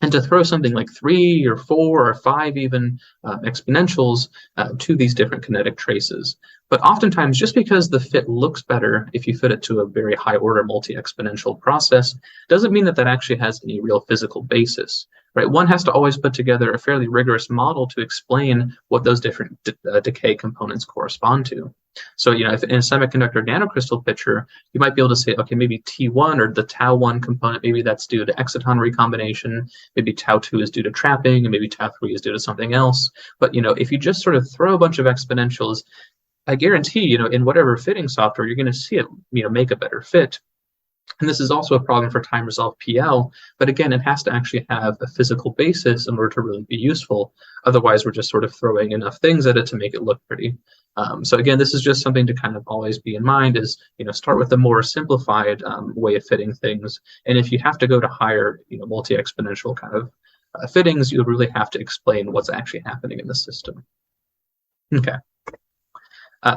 and to throw something like 3 or 4 or 5 even exponentials to these different kinetic traces. But oftentimes, just because the fit looks better if you fit it to a very high order multi-exponential process, doesn't mean that that actually has any real physical basis. right? One has to always put together a fairly rigorous model to explain what those different decay components correspond to. So, if in a semiconductor nanocrystal picture, you might be able to say, okay, maybe T1 or the tau1 component, maybe that's due to exciton recombination, maybe tau2 is due to trapping, and maybe tau3 is due to something else. But, if you just sort of throw a bunch of exponentials, I guarantee, in whatever fitting software, you're going to see it, make a better fit. And this is also a problem for time-resolved PL, but again, it has to actually have a physical basis in order to really be useful. Otherwise, we're just sort of throwing enough things at it to make it look pretty. So again, this is just something to kind of always be in mind is, start with the more simplified way of fitting things. And if you have to go to higher, multi-exponential kind of fittings, you really have to explain what's actually happening in the system. Okay.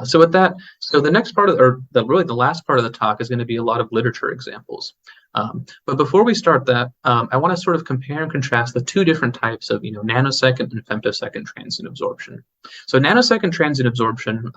So with that, the next part really the last part of the talk is going to be a lot of literature examples. But before we start that, I want to sort of compare and contrast the two different types of, nanosecond and femtosecond transient absorption. So nanosecond transient absorption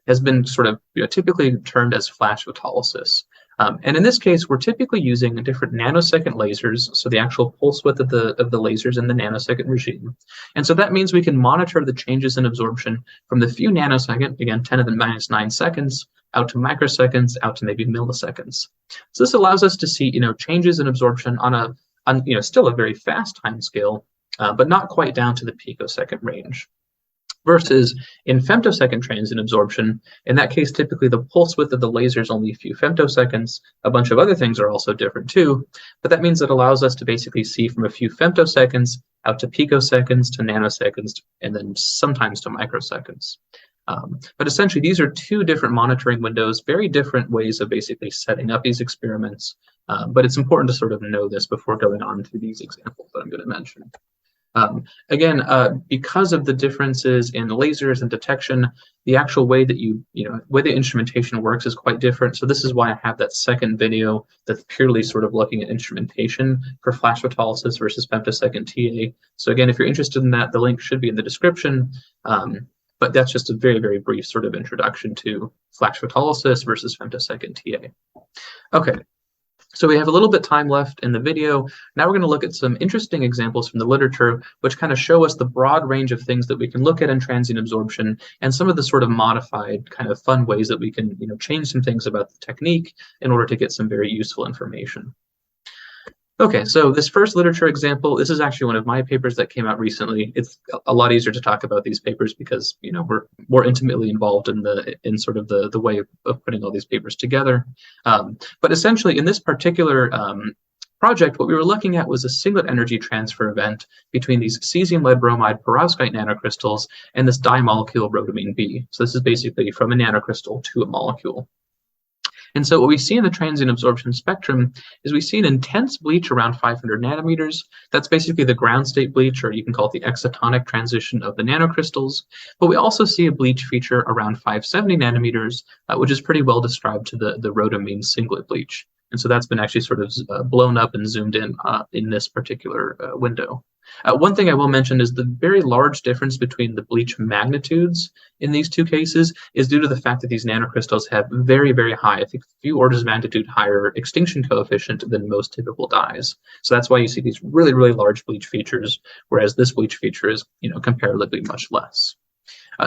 has been sort of typically termed as flash photolysis. And in this case, we're typically using different nanosecond lasers, so the actual pulse width of the lasers in the nanosecond regime. And so that means we can monitor the changes in absorption from the few nanosecond, again, 10 to the minus 9 seconds, out to microseconds, out to maybe milliseconds. So this allows us to see, changes in absorption on still a very fast time scale, but not quite down to the picosecond range. Versus in femtosecond transient absorption, in that case, typically the pulse width of the laser is only a few femtoseconds. A bunch of other things are also different too, but that means it allows us to basically see from a few femtoseconds out to picoseconds to nanoseconds, and then sometimes to microseconds. But essentially, these are two different monitoring windows, very different ways of basically setting up these experiments. But it's important to sort of know this before going on to these examples that I'm going to mention. Again, because of the differences in lasers and detection, the actual way that way the instrumentation works is quite different. So this is why I have that second video that's purely sort of looking at instrumentation for flash photolysis versus femtosecond TA. So again, if you're interested in that, the link should be in the description. But that's just a very, very brief sort of introduction to flash photolysis versus femtosecond TA. Okay. So we have a little bit time left in the video. Now we're going to look at some interesting examples from the literature, which kind of show us the broad range of things that we can look at in transient absorption and some of the sort of modified kind of fun ways that we can, change some things about the technique in order to get some very useful information. Okay, so this first literature example, this is actually one of my papers that came out recently. It's a lot easier to talk about these papers because, we're more intimately involved in sort of the way of putting all these papers together. But essentially, in this particular project, what we were looking at was a singlet energy transfer event between these cesium lead bromide perovskite nanocrystals and this dimolecule rhodamine B. So this is basically from a nanocrystal to a molecule. And so what we see in the transient absorption spectrum is we see an intense bleach around 500 nanometers. That's basically the ground state bleach, or you can call it the excitonic transition of the nanocrystals. But we also see a bleach feature around 570 nanometers, which is pretty well described to the rhodamine singlet bleach. And so that's been actually sort of blown up and zoomed in this particular window. One thing I will mention is the very large difference between the bleach magnitudes in these two cases is due to the fact that these nanocrystals have very, very high, I think a few orders of magnitude higher extinction coefficient than most typical dyes. So that's why you see these really, really large bleach features, whereas this bleach feature is, comparatively much less.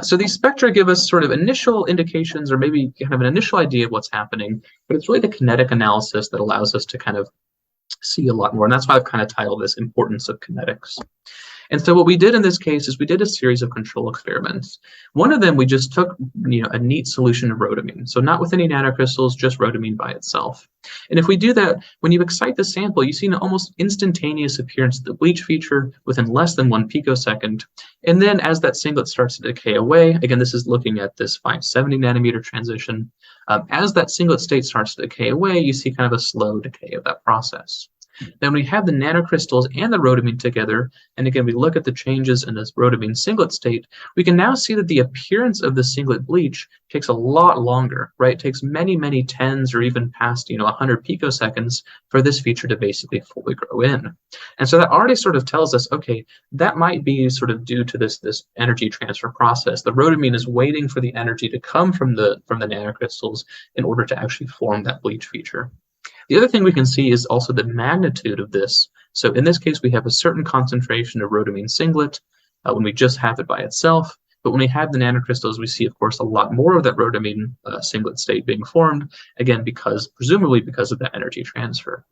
So these spectra give us sort of initial indications or maybe kind of an initial idea of what's happening, but it's really the kinetic analysis that allows us to kind of see a lot more. And that's why I've kind of titled this Importance of Kinetics. And so what we did in this case is we did a series of control experiments. One of them, we just took a neat solution of rhodamine. So not with any nanocrystals, just rhodamine by itself. And if we do that, when you excite the sample, you see an almost instantaneous appearance of the bleach feature within less than 1 picosecond. And then as that singlet starts to decay away, again, this is looking at this 570 nanometer transition. As that singlet state starts to decay away, you see kind of a slow decay of that process. Then we have the nanocrystals and the rhodamine together, and again, we look at the changes in this rhodamine singlet state, we can now see that the appearance of the singlet bleach takes a lot longer, right? It takes many, many tens or even past, 100 picoseconds for this feature to basically fully grow in. And so that already sort of tells us, okay, that might be sort of due to this energy transfer process. The rhodamine is waiting for the energy to come from the nanocrystals in order to actually form that bleach feature. The other thing we can see is also the magnitude of this So in this case, we have a certain concentration of rhodamine singlet when we just have it by itself. But when we have the nanocrystals, we see, of course, a lot more of that rhodamine singlet state being formed, again, presumably because of that energy transfer.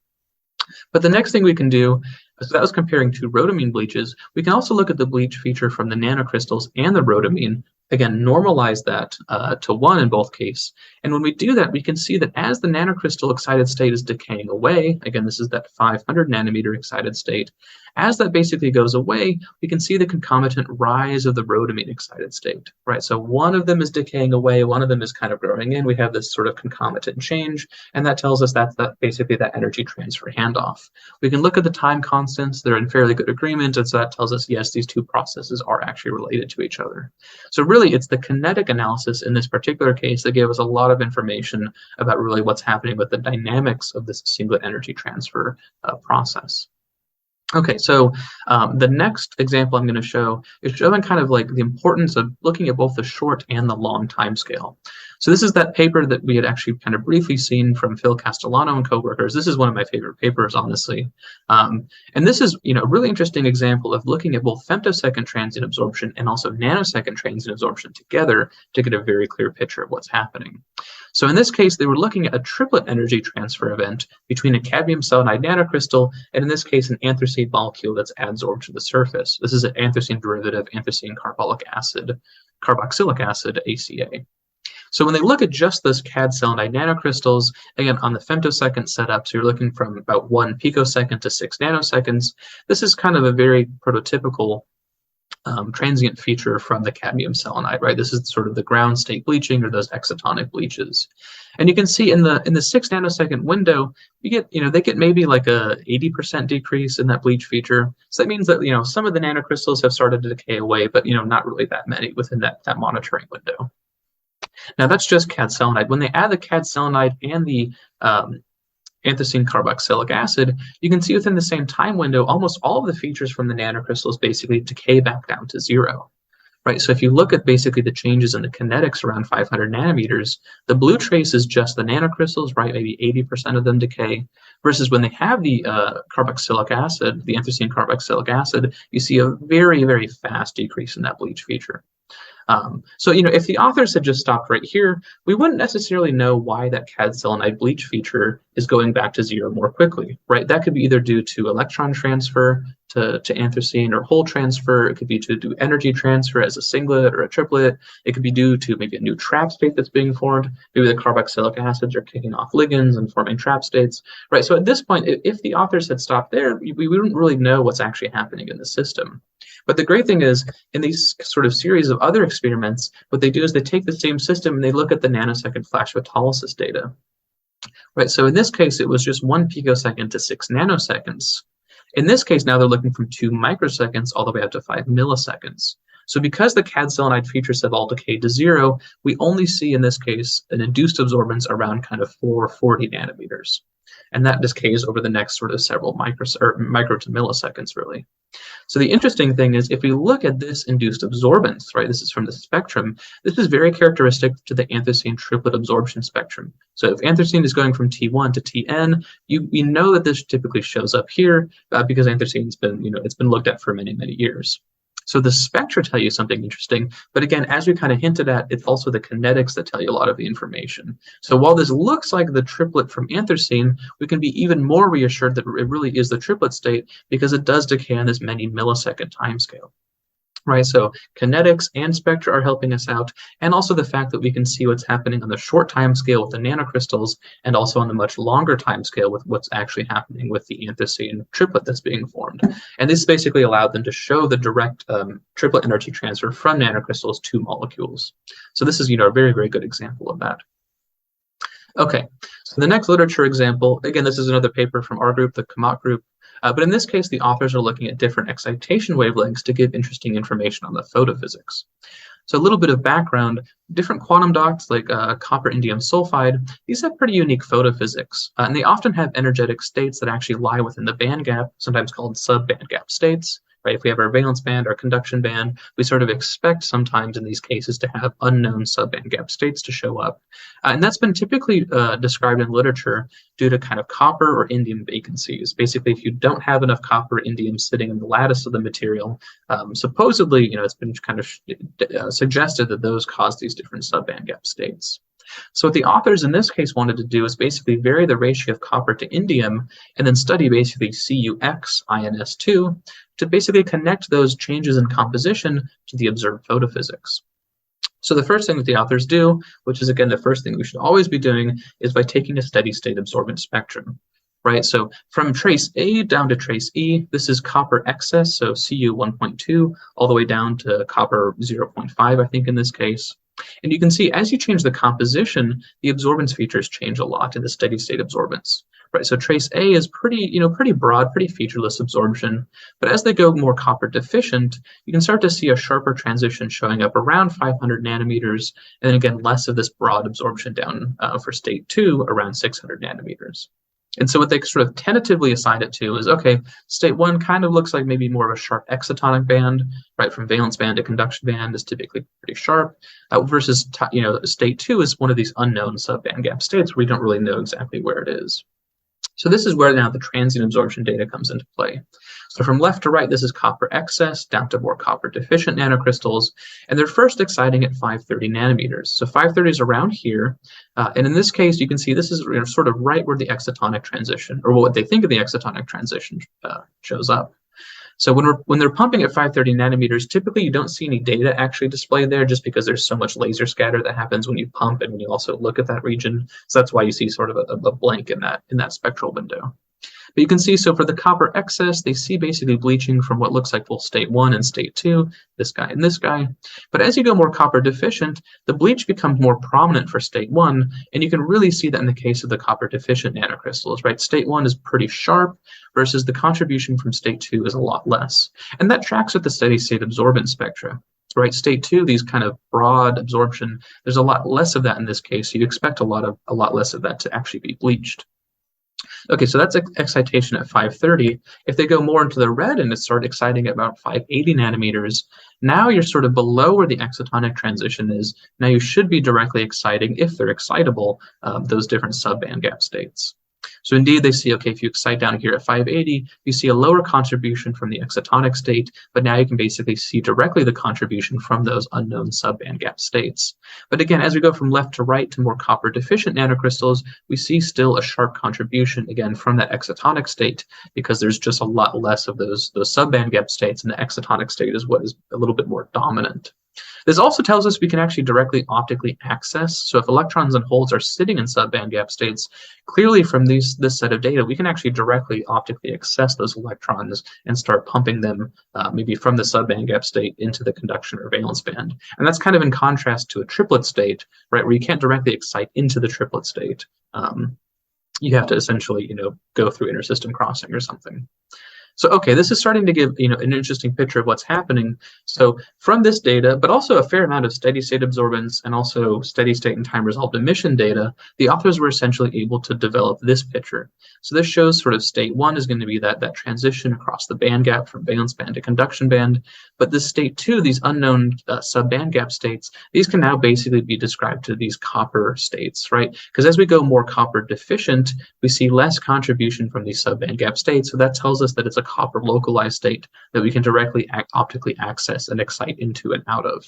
But the next thing we can do, so that was comparing two rhodamine bleaches, we can also look at the bleach feature from the nanocrystals and the rhodamine, again, normalize that to 1 in both cases. And when we do that, we can see that as the nanocrystal excited state is decaying away, again, this is that 500 nanometer excited state, as that basically goes away, we can see the concomitant rise of the rhodamine excited state, right? So one of them is decaying away, one of them is kind of growing in. We have this sort of concomitant change, and that tells us that's basically that energy transfer handoff. We can look at the time constants. They're in fairly good agreement, and so that tells us, yes, these two processes are actually related to each other. So really, it's the kinetic analysis in this particular case that gave us a lot of information about really what's happening with the dynamics of this singlet energy transfer process. Okay, so the next example I'm going to show is showing kind of like the importance of looking at both the short and the long time scale. So this is that paper that we had actually kind of briefly seen from Phil Castellano and coworkers. This is one of my favorite papers, honestly. And this is, a really interesting example of looking at both femtosecond transient absorption and also nanosecond transient absorption together to get a very clear picture of what's happening. So in this case, they were looking at a triplet energy transfer event between a cadmium selenide nanocrystal and, in this case, an anthracene molecule that's adsorbed to the surface. This is an anthracene derivative, anthracene carboxylic acid, ACA. So when they look at just those cad selenide nanocrystals, again, on the femtosecond setup, so you're looking from about 1 picosecond to 6 nanoseconds, this is kind of a very prototypical transient feature from the cadmium selenide, right? This is sort of the ground state bleaching or those excitonic bleaches. And you can see in the 6 nanosecond window, you get, they get maybe like a 80% decrease in that bleach feature. So that means that, some of the nanocrystals have started to decay away, but, not really that many within that monitoring window. Now that's just cad selenide. When they add the cad selenide and the anthracene carboxylic acid, you can see within the same time window, almost all of the features from the nanocrystals basically decay back down to 0, right? So if you look at basically the changes in the kinetics around 500 nanometers, the blue trace is just the nanocrystals, right? Maybe 80% of them decay, versus when they have the carboxylic acid, the anthracene carboxylic acid, you see a very, very fast decrease in that bleach feature. So, if the authors had just stopped right here, we wouldn't necessarily know why that cad selenide bleach feature is going back to 0 more quickly, right? That could be either due to electron transfer to anthracene or hole transfer. It could be to do energy transfer as a singlet or a triplet. It could be due to maybe a new trap state that's being formed. Maybe the carboxylic acids are kicking off ligands and forming trap states, right? So at this point, if the authors had stopped there, we wouldn't really know what's actually happening in the system. But the great thing is, in these sort of series of other experiments, what they do is they take the same system and they look at the nanosecond flash photolysis data. Right, so in this case, it was just 1 picosecond to 6 nanoseconds. In this case, now they're looking from 2 microseconds all the way up to 5 milliseconds. So because the cad selenide features have all decayed to 0, we only see in this case an induced absorbance around kind of 440 nanometers. And that decays over the next sort of several micro to milliseconds, really. So the interesting thing is, if we look at this induced absorbance, right, this is from the spectrum, this is very characteristic to the anthracene triplet absorption spectrum. So if anthracene is going from T1 to Tn, we know that this typically shows up here because anthracene's been, it's been looked at for many, many years. So the spectra tell you something interesting, but again, as we kind of hinted at, it's also the kinetics that tell you a lot of the information. So while this looks like the triplet from anthracene, we can be even more reassured that it really is the triplet state because it does decay on this many millisecond timescale. Right, so kinetics and spectra are helping us out, and also the fact that we can see what's happening on the short time scale with the nanocrystals, and also on the much longer time scale with what's actually happening with the anthracene triplet that's being formed. And this basically allowed them to show the direct triplet energy transfer from nanocrystals to molecules. So this is, a very, very good example of that. Okay, so the next literature example, again, this is another paper from our group, the Kamat group. But in this case, the authors are looking at different excitation wavelengths to give interesting information on the photophysics. So a little bit of background, different quantum dots like copper indium sulfide, these have pretty unique photophysics. And they often have energetic states that actually lie within the band gap, sometimes called sub-band gap states. right? If we have our valence band, our conduction band, we sort of expect sometimes in these cases to have unknown subband gap states to show up. And that's been typically described in literature due to kind of copper or indium vacancies. Basically, if you don't have enough copper or indium sitting in the lattice of the material, supposedly, it's been kind of suggested that those cause these different subband gap states. So what the authors in this case wanted to do is basically vary the ratio of copper to indium and then study basically CUX INS2 to basically connect those changes in composition to the observed photophysics. So the first thing that the authors do, which is again the first thing we should always be doing, is by taking a steady state absorbance spectrum. Right, so from trace A down to trace E, this is copper excess, so Cu 1.2, all the way down to copper 0.5, I think in this case. And you can see as you change the composition, the absorbance features change a lot in the steady state absorbance. Right, so trace A is pretty broad, pretty featureless absorption. But as they go more copper deficient, you can start to see a sharper transition showing up around 500 nanometers, and then again less of this broad absorption down for state 2 around 600 nanometers. And so what they sort of tentatively assign it to is, okay, state 1 kind of looks like maybe more of a sharp excitonic band, right? From valence band to conduction band is typically pretty sharp, versus state 2 is one of these unknown subband gap states where we don't really know exactly where it is. So this is where now the transient absorption data comes into play. So from left to right, this is copper excess down to more copper deficient nanocrystals, and they're first exciting at 530 nanometers. So 530 is around here, and in this case, you can see this is sort of right where the excitonic transition, or what they think of the excitonic transition, shows up. So when they're pumping at 530 nanometers, typically you don't see any data actually displayed there just because there's so much laser scatter that happens when you pump and when you also look at that region. So that's why you see sort of a blank in that spectral window. But you can see, so for the copper excess, they see basically bleaching from what looks like both state 1 and state 2, this guy and this guy. But as you go more copper deficient, the bleach becomes more prominent for state 1, and you can really see that in the case of the copper deficient nanocrystals, right? State 1 is pretty sharp versus the contribution from state 2 is a lot less. And that tracks with the steady state absorbance spectra. Right, state 2, these kind of broad absorption, there's a lot less of that in this case. You'd expect a lot less of that to actually be bleached. Okay, so that's excitation at 530. If they go more into the red and start exciting at about 580 nanometers, now you're sort of below where the excitonic transition is. Now you should be directly exciting, if they're excitable, those different subband gap states. So indeed, they see, okay, if you excite down here at 580, you see a lower contribution from the excitonic state, but now you can basically see directly the contribution from those unknown subband gap states. But again, as we go from left to right to more copper deficient nanocrystals, we see still a sharp contribution, again, from that excitonic state, because there's just a lot less of those subband gap states, and the excitonic state is what is a little bit more dominant. This also tells us we can actually directly optically access. So if electrons and holes are sitting in subband gap states, clearly from this set of data, we can actually directly optically access those electrons and start pumping them maybe from the subband gap state into the conduction or valence band. And that's kind of in contrast to a triplet state, right, where you can't directly excite into the triplet state. You have to essentially, go through intersystem crossing or something. So, okay, this is starting to give, an interesting picture of what's happening. So from this data, but also a fair amount of steady state absorbance and also steady state and time resolved emission data, the authors were essentially able to develop this picture. So this shows sort of state 1 is going to be that transition across the band gap from valence band to conduction band. But this state 2, these unknown subband gap states, these can now basically be described to these copper states, right? Because as we go more copper deficient, we see less contribution from these subband gap states. So that tells us that it's a copper localized state that we can directly optically access and excite into and out of.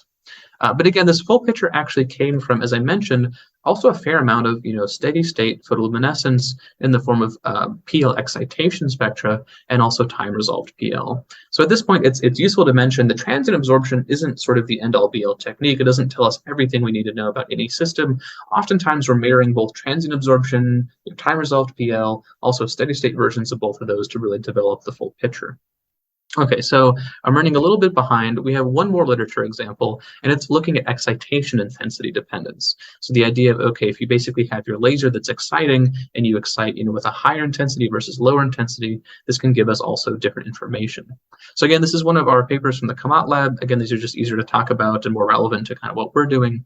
But again, this full picture actually came from, as I mentioned, also a fair amount of steady state photoluminescence in the form of PL excitation spectra and also time resolved PL. So at this point, it's useful to mention the transient absorption isn't sort of the end all be all technique. It doesn't tell us everything we need to know about any system. Oftentimes we're mirroring both transient absorption, time resolved PL, also steady state versions of both of those to really develop the full picture. Okay, so I'm running a little bit behind. We have one more literature example, and it's looking at excitation intensity dependence. So the idea of, okay, if you basically have your laser that's exciting and you excite, with a higher intensity versus lower intensity, this can give us also different information. So again, this is one of our papers from the Kamat lab. Again, these are just easier to talk about and more relevant to kind of what we're doing.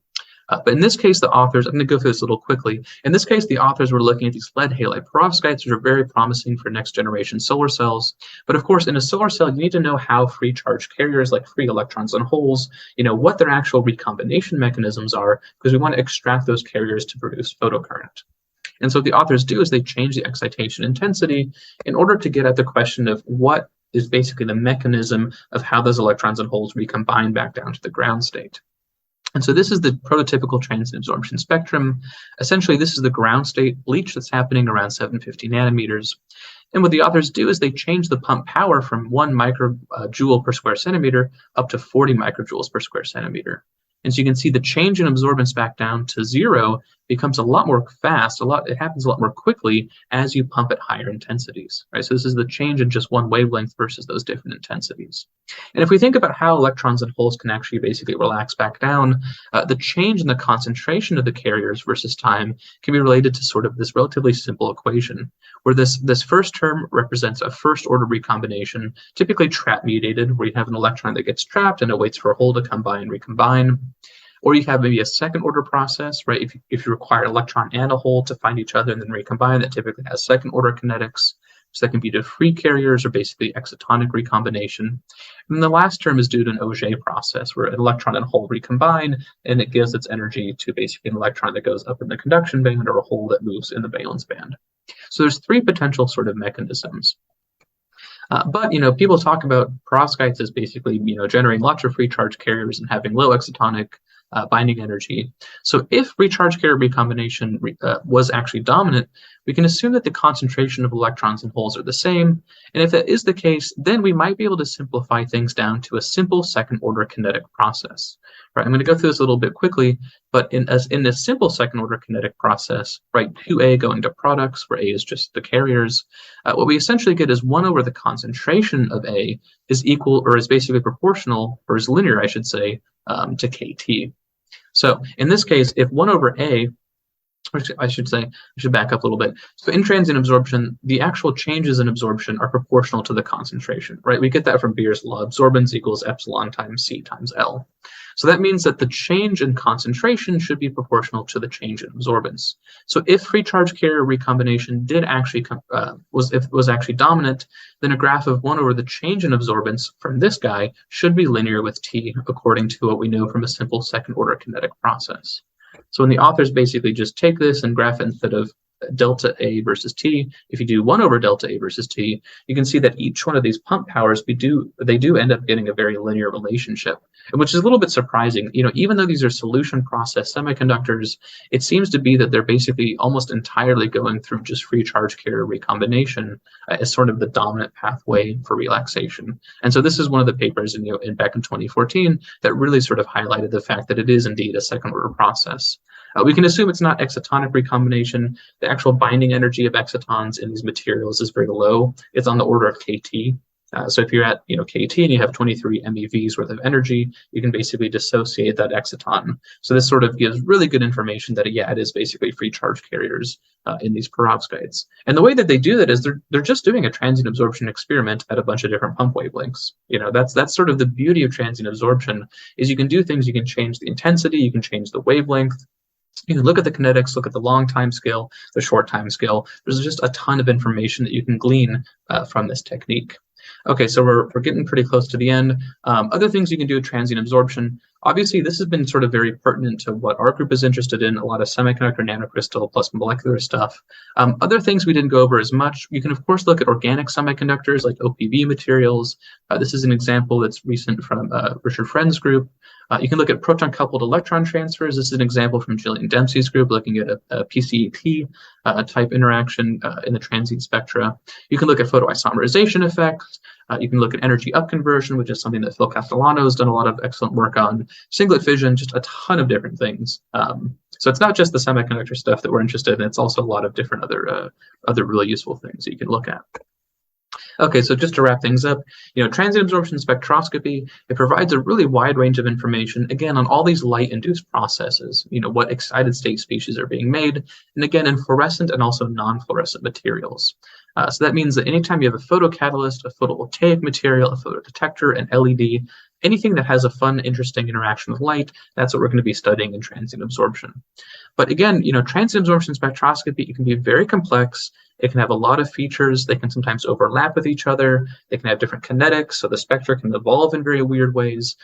But in this case, the authors, I'm going to go through this a little quickly. In this case, the authors were looking at these lead halide perovskites, which are very promising for next generation solar cells. But of course, in a solar cell, you need to know how free charge carriers like free electrons and holes, what their actual recombination mechanisms are, because we want to extract those carriers to produce photocurrent. And so what the authors do is they change the excitation intensity in order to get at the question of what is basically the mechanism of how those electrons and holes recombine back down to the ground state. And so this is the prototypical transient absorption spectrum. Essentially, this is the ground state bleach that's happening around 750 nanometers. And what the authors do is they change the pump power from 1 microjoule per square centimeter up to 40 microjoules per square centimeter. And so you can see the change in absorbance back down to 0 becomes a lot more fast, it happens a lot more quickly as you pump at higher intensities, right? So this is the change in just one wavelength versus those different intensities. And if we think about how electrons and holes can actually basically relax back down, the change in the concentration of the carriers versus time can be related to sort of this relatively simple equation, where this first term represents a first order recombination, typically trap mediated, where you have an electron that gets trapped and it waits for a hole to come by and recombine. Or you have maybe a second order process, right? If you require an electron and a hole to find each other and then recombine, that typically has second order kinetics. So that can be due to free carriers or basically excitonic recombination. And the last term is due to an Auger process, where an electron and hole recombine, and it gives its energy to basically an electron that goes up in the conduction band or a hole that moves in the valence band. So there's 3 potential sort of mechanisms. But people talk about perovskites as basically generating lots of free charge carriers and having low excitonic binding energy. So if free charge carrier recombination was actually dominant, we can assume that the concentration of electrons and holes are the same. And if that is the case, then we might be able to simplify things down to a simple second order kinetic process. Right, I'm going to go through this a little bit quickly, but in a simple second order kinetic process, right, 2A going to products, where A is just the carriers, what we essentially get is 1 over the concentration of A is equal, or is basically proportional, or is linear, I should say, to KT. So in this case, if 1 over A, or I should back up a little bit. So in transient absorption, the actual changes in absorption are proportional to the concentration, right? We get that from Beer's law. Absorbance equals epsilon times C times L. So that means that the change in concentration should be proportional to the change in absorbance. So if free charge carrier recombination did actually was actually dominant, then a graph of 1 over the change in absorbance from this guy should be linear with T, according to what we know from a simple second order kinetic process. So when the authors basically just take this and graph it instead of delta A versus T, if you do 1 over delta A versus T, you can see that each one of these pump powers, they do end up getting a very linear relationship, which is a little bit surprising. Even though these are solution process semiconductors, it seems to be that they're basically almost entirely going through just free charge carrier recombination as sort of the dominant pathway for relaxation. And so this is one of the papers back in 2014 that really sort of highlighted the fact that it is indeed a second order process. We can assume it's not excitonic recombination. The actual binding energy of excitons in these materials is very low. It's on the order of KT. So if you're at KT and you have 23 MeVs worth of energy, you can basically dissociate that exciton. So this sort of gives really good information that it is basically free charge carriers in these perovskites. And the way that they do that is they're just doing a transient absorption experiment at a bunch of different pump wavelengths. That's sort of the beauty of transient absorption, is you can do things. You can change the intensity, you can change the wavelength. You can look at the kinetics, look at the long time scale, the short time scale. There's just a ton of information that you can glean from this technique. Okay, so we're getting pretty close to the end. Other things you can do with transient absorption. Obviously, this has been sort of very pertinent to what our group is interested in, a lot of semiconductor nanocrystal plus molecular stuff. Other things we didn't go over as much. You can, of course, look at organic semiconductors like OPV materials. This is an example that's recent from Richard Friend's group. You can look at proton-coupled electron transfers. This is an example from Gillian Dempsey's group looking at a PCEP type interaction in the transient spectra. You can look at photoisomerization effects. You can look at energy upconversion, which is something that Phil Castellano has done a lot of excellent work on. Singlet fission, just a ton of different things. So it's not just the semiconductor stuff that we're interested in. It's also a lot of different other really useful things that you can look at. Okay, so just to wrap things up, transient absorption spectroscopy, it provides a really wide range of information, again, on all these light-induced processes, what excited state species are being made, and again, in fluorescent and also non-fluorescent materials. So that means that anytime you have a photocatalyst, a photovoltaic material, a photodetector, an LED, anything that has a fun, interesting interaction with light, that's what we're going to be studying in transient absorption. But again, transient absorption spectroscopy, it can be very complex. It can have a lot of features. They can sometimes overlap with each other. They can have different kinetics, so the spectra can evolve in very weird ways.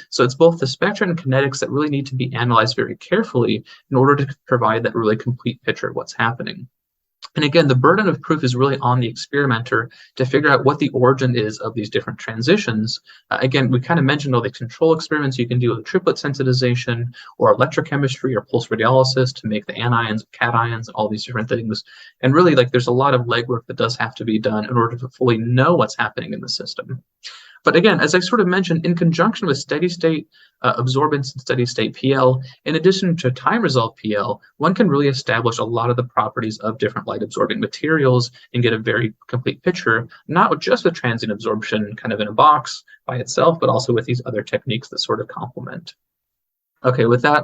So it's both the spectra and kinetics that really need to be analyzed very carefully in order to provide that really complete picture of what's happening. And again, the burden of proof is really on the experimenter to figure out what the origin is of these different transitions. Again, we kind of mentioned all the control experiments you can do with triplet sensitization or electrochemistry or pulse radiolysis to make the anions, cations, all these different things. And really, there's a lot of legwork that does have to be done in order to fully know what's happening in the system. But again, as I sort of mentioned, in conjunction with steady-state absorbance and steady-state PL, in addition to time-resolved PL, one can really establish a lot of the properties of different light-absorbing materials and get a very complete picture, not just with transient absorption kind of in a box by itself, but also with these other techniques that sort of complement. Okay, with that,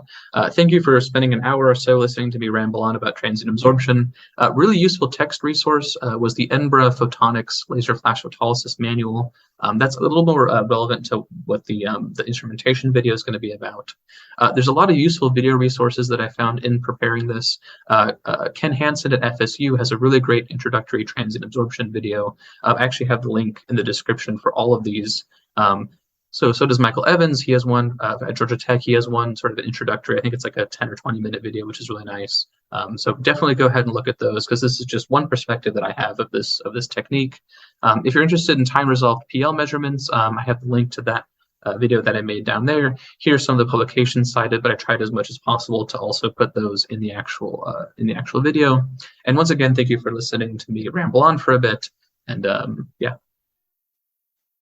thank you for spending an hour or so listening to me ramble on about transient absorption. Really useful text resource was the Edinburgh Photonics Laser Flash Photolysis Manual. That's a little more relevant to what the instrumentation video is going to be about. There's a lot of useful video resources that I found in preparing this. Ken Hanson at FSU has a really great introductory transient absorption video. I actually have the link in the description for all of these. So does Michael Evans. He has one at Georgia Tech. He has one sort of an introductory. I think it's like a 10 or 20 minute video, which is really nice. So definitely go ahead and look at those because this is just one perspective that I have of this technique. If you're interested in time-resolved PL measurements, I have the link to that video that I made down there. Here's some of the publications cited, but I tried as much as possible to also put those in the actual video. And once again, thank you for listening to me ramble on for a bit. And yeah.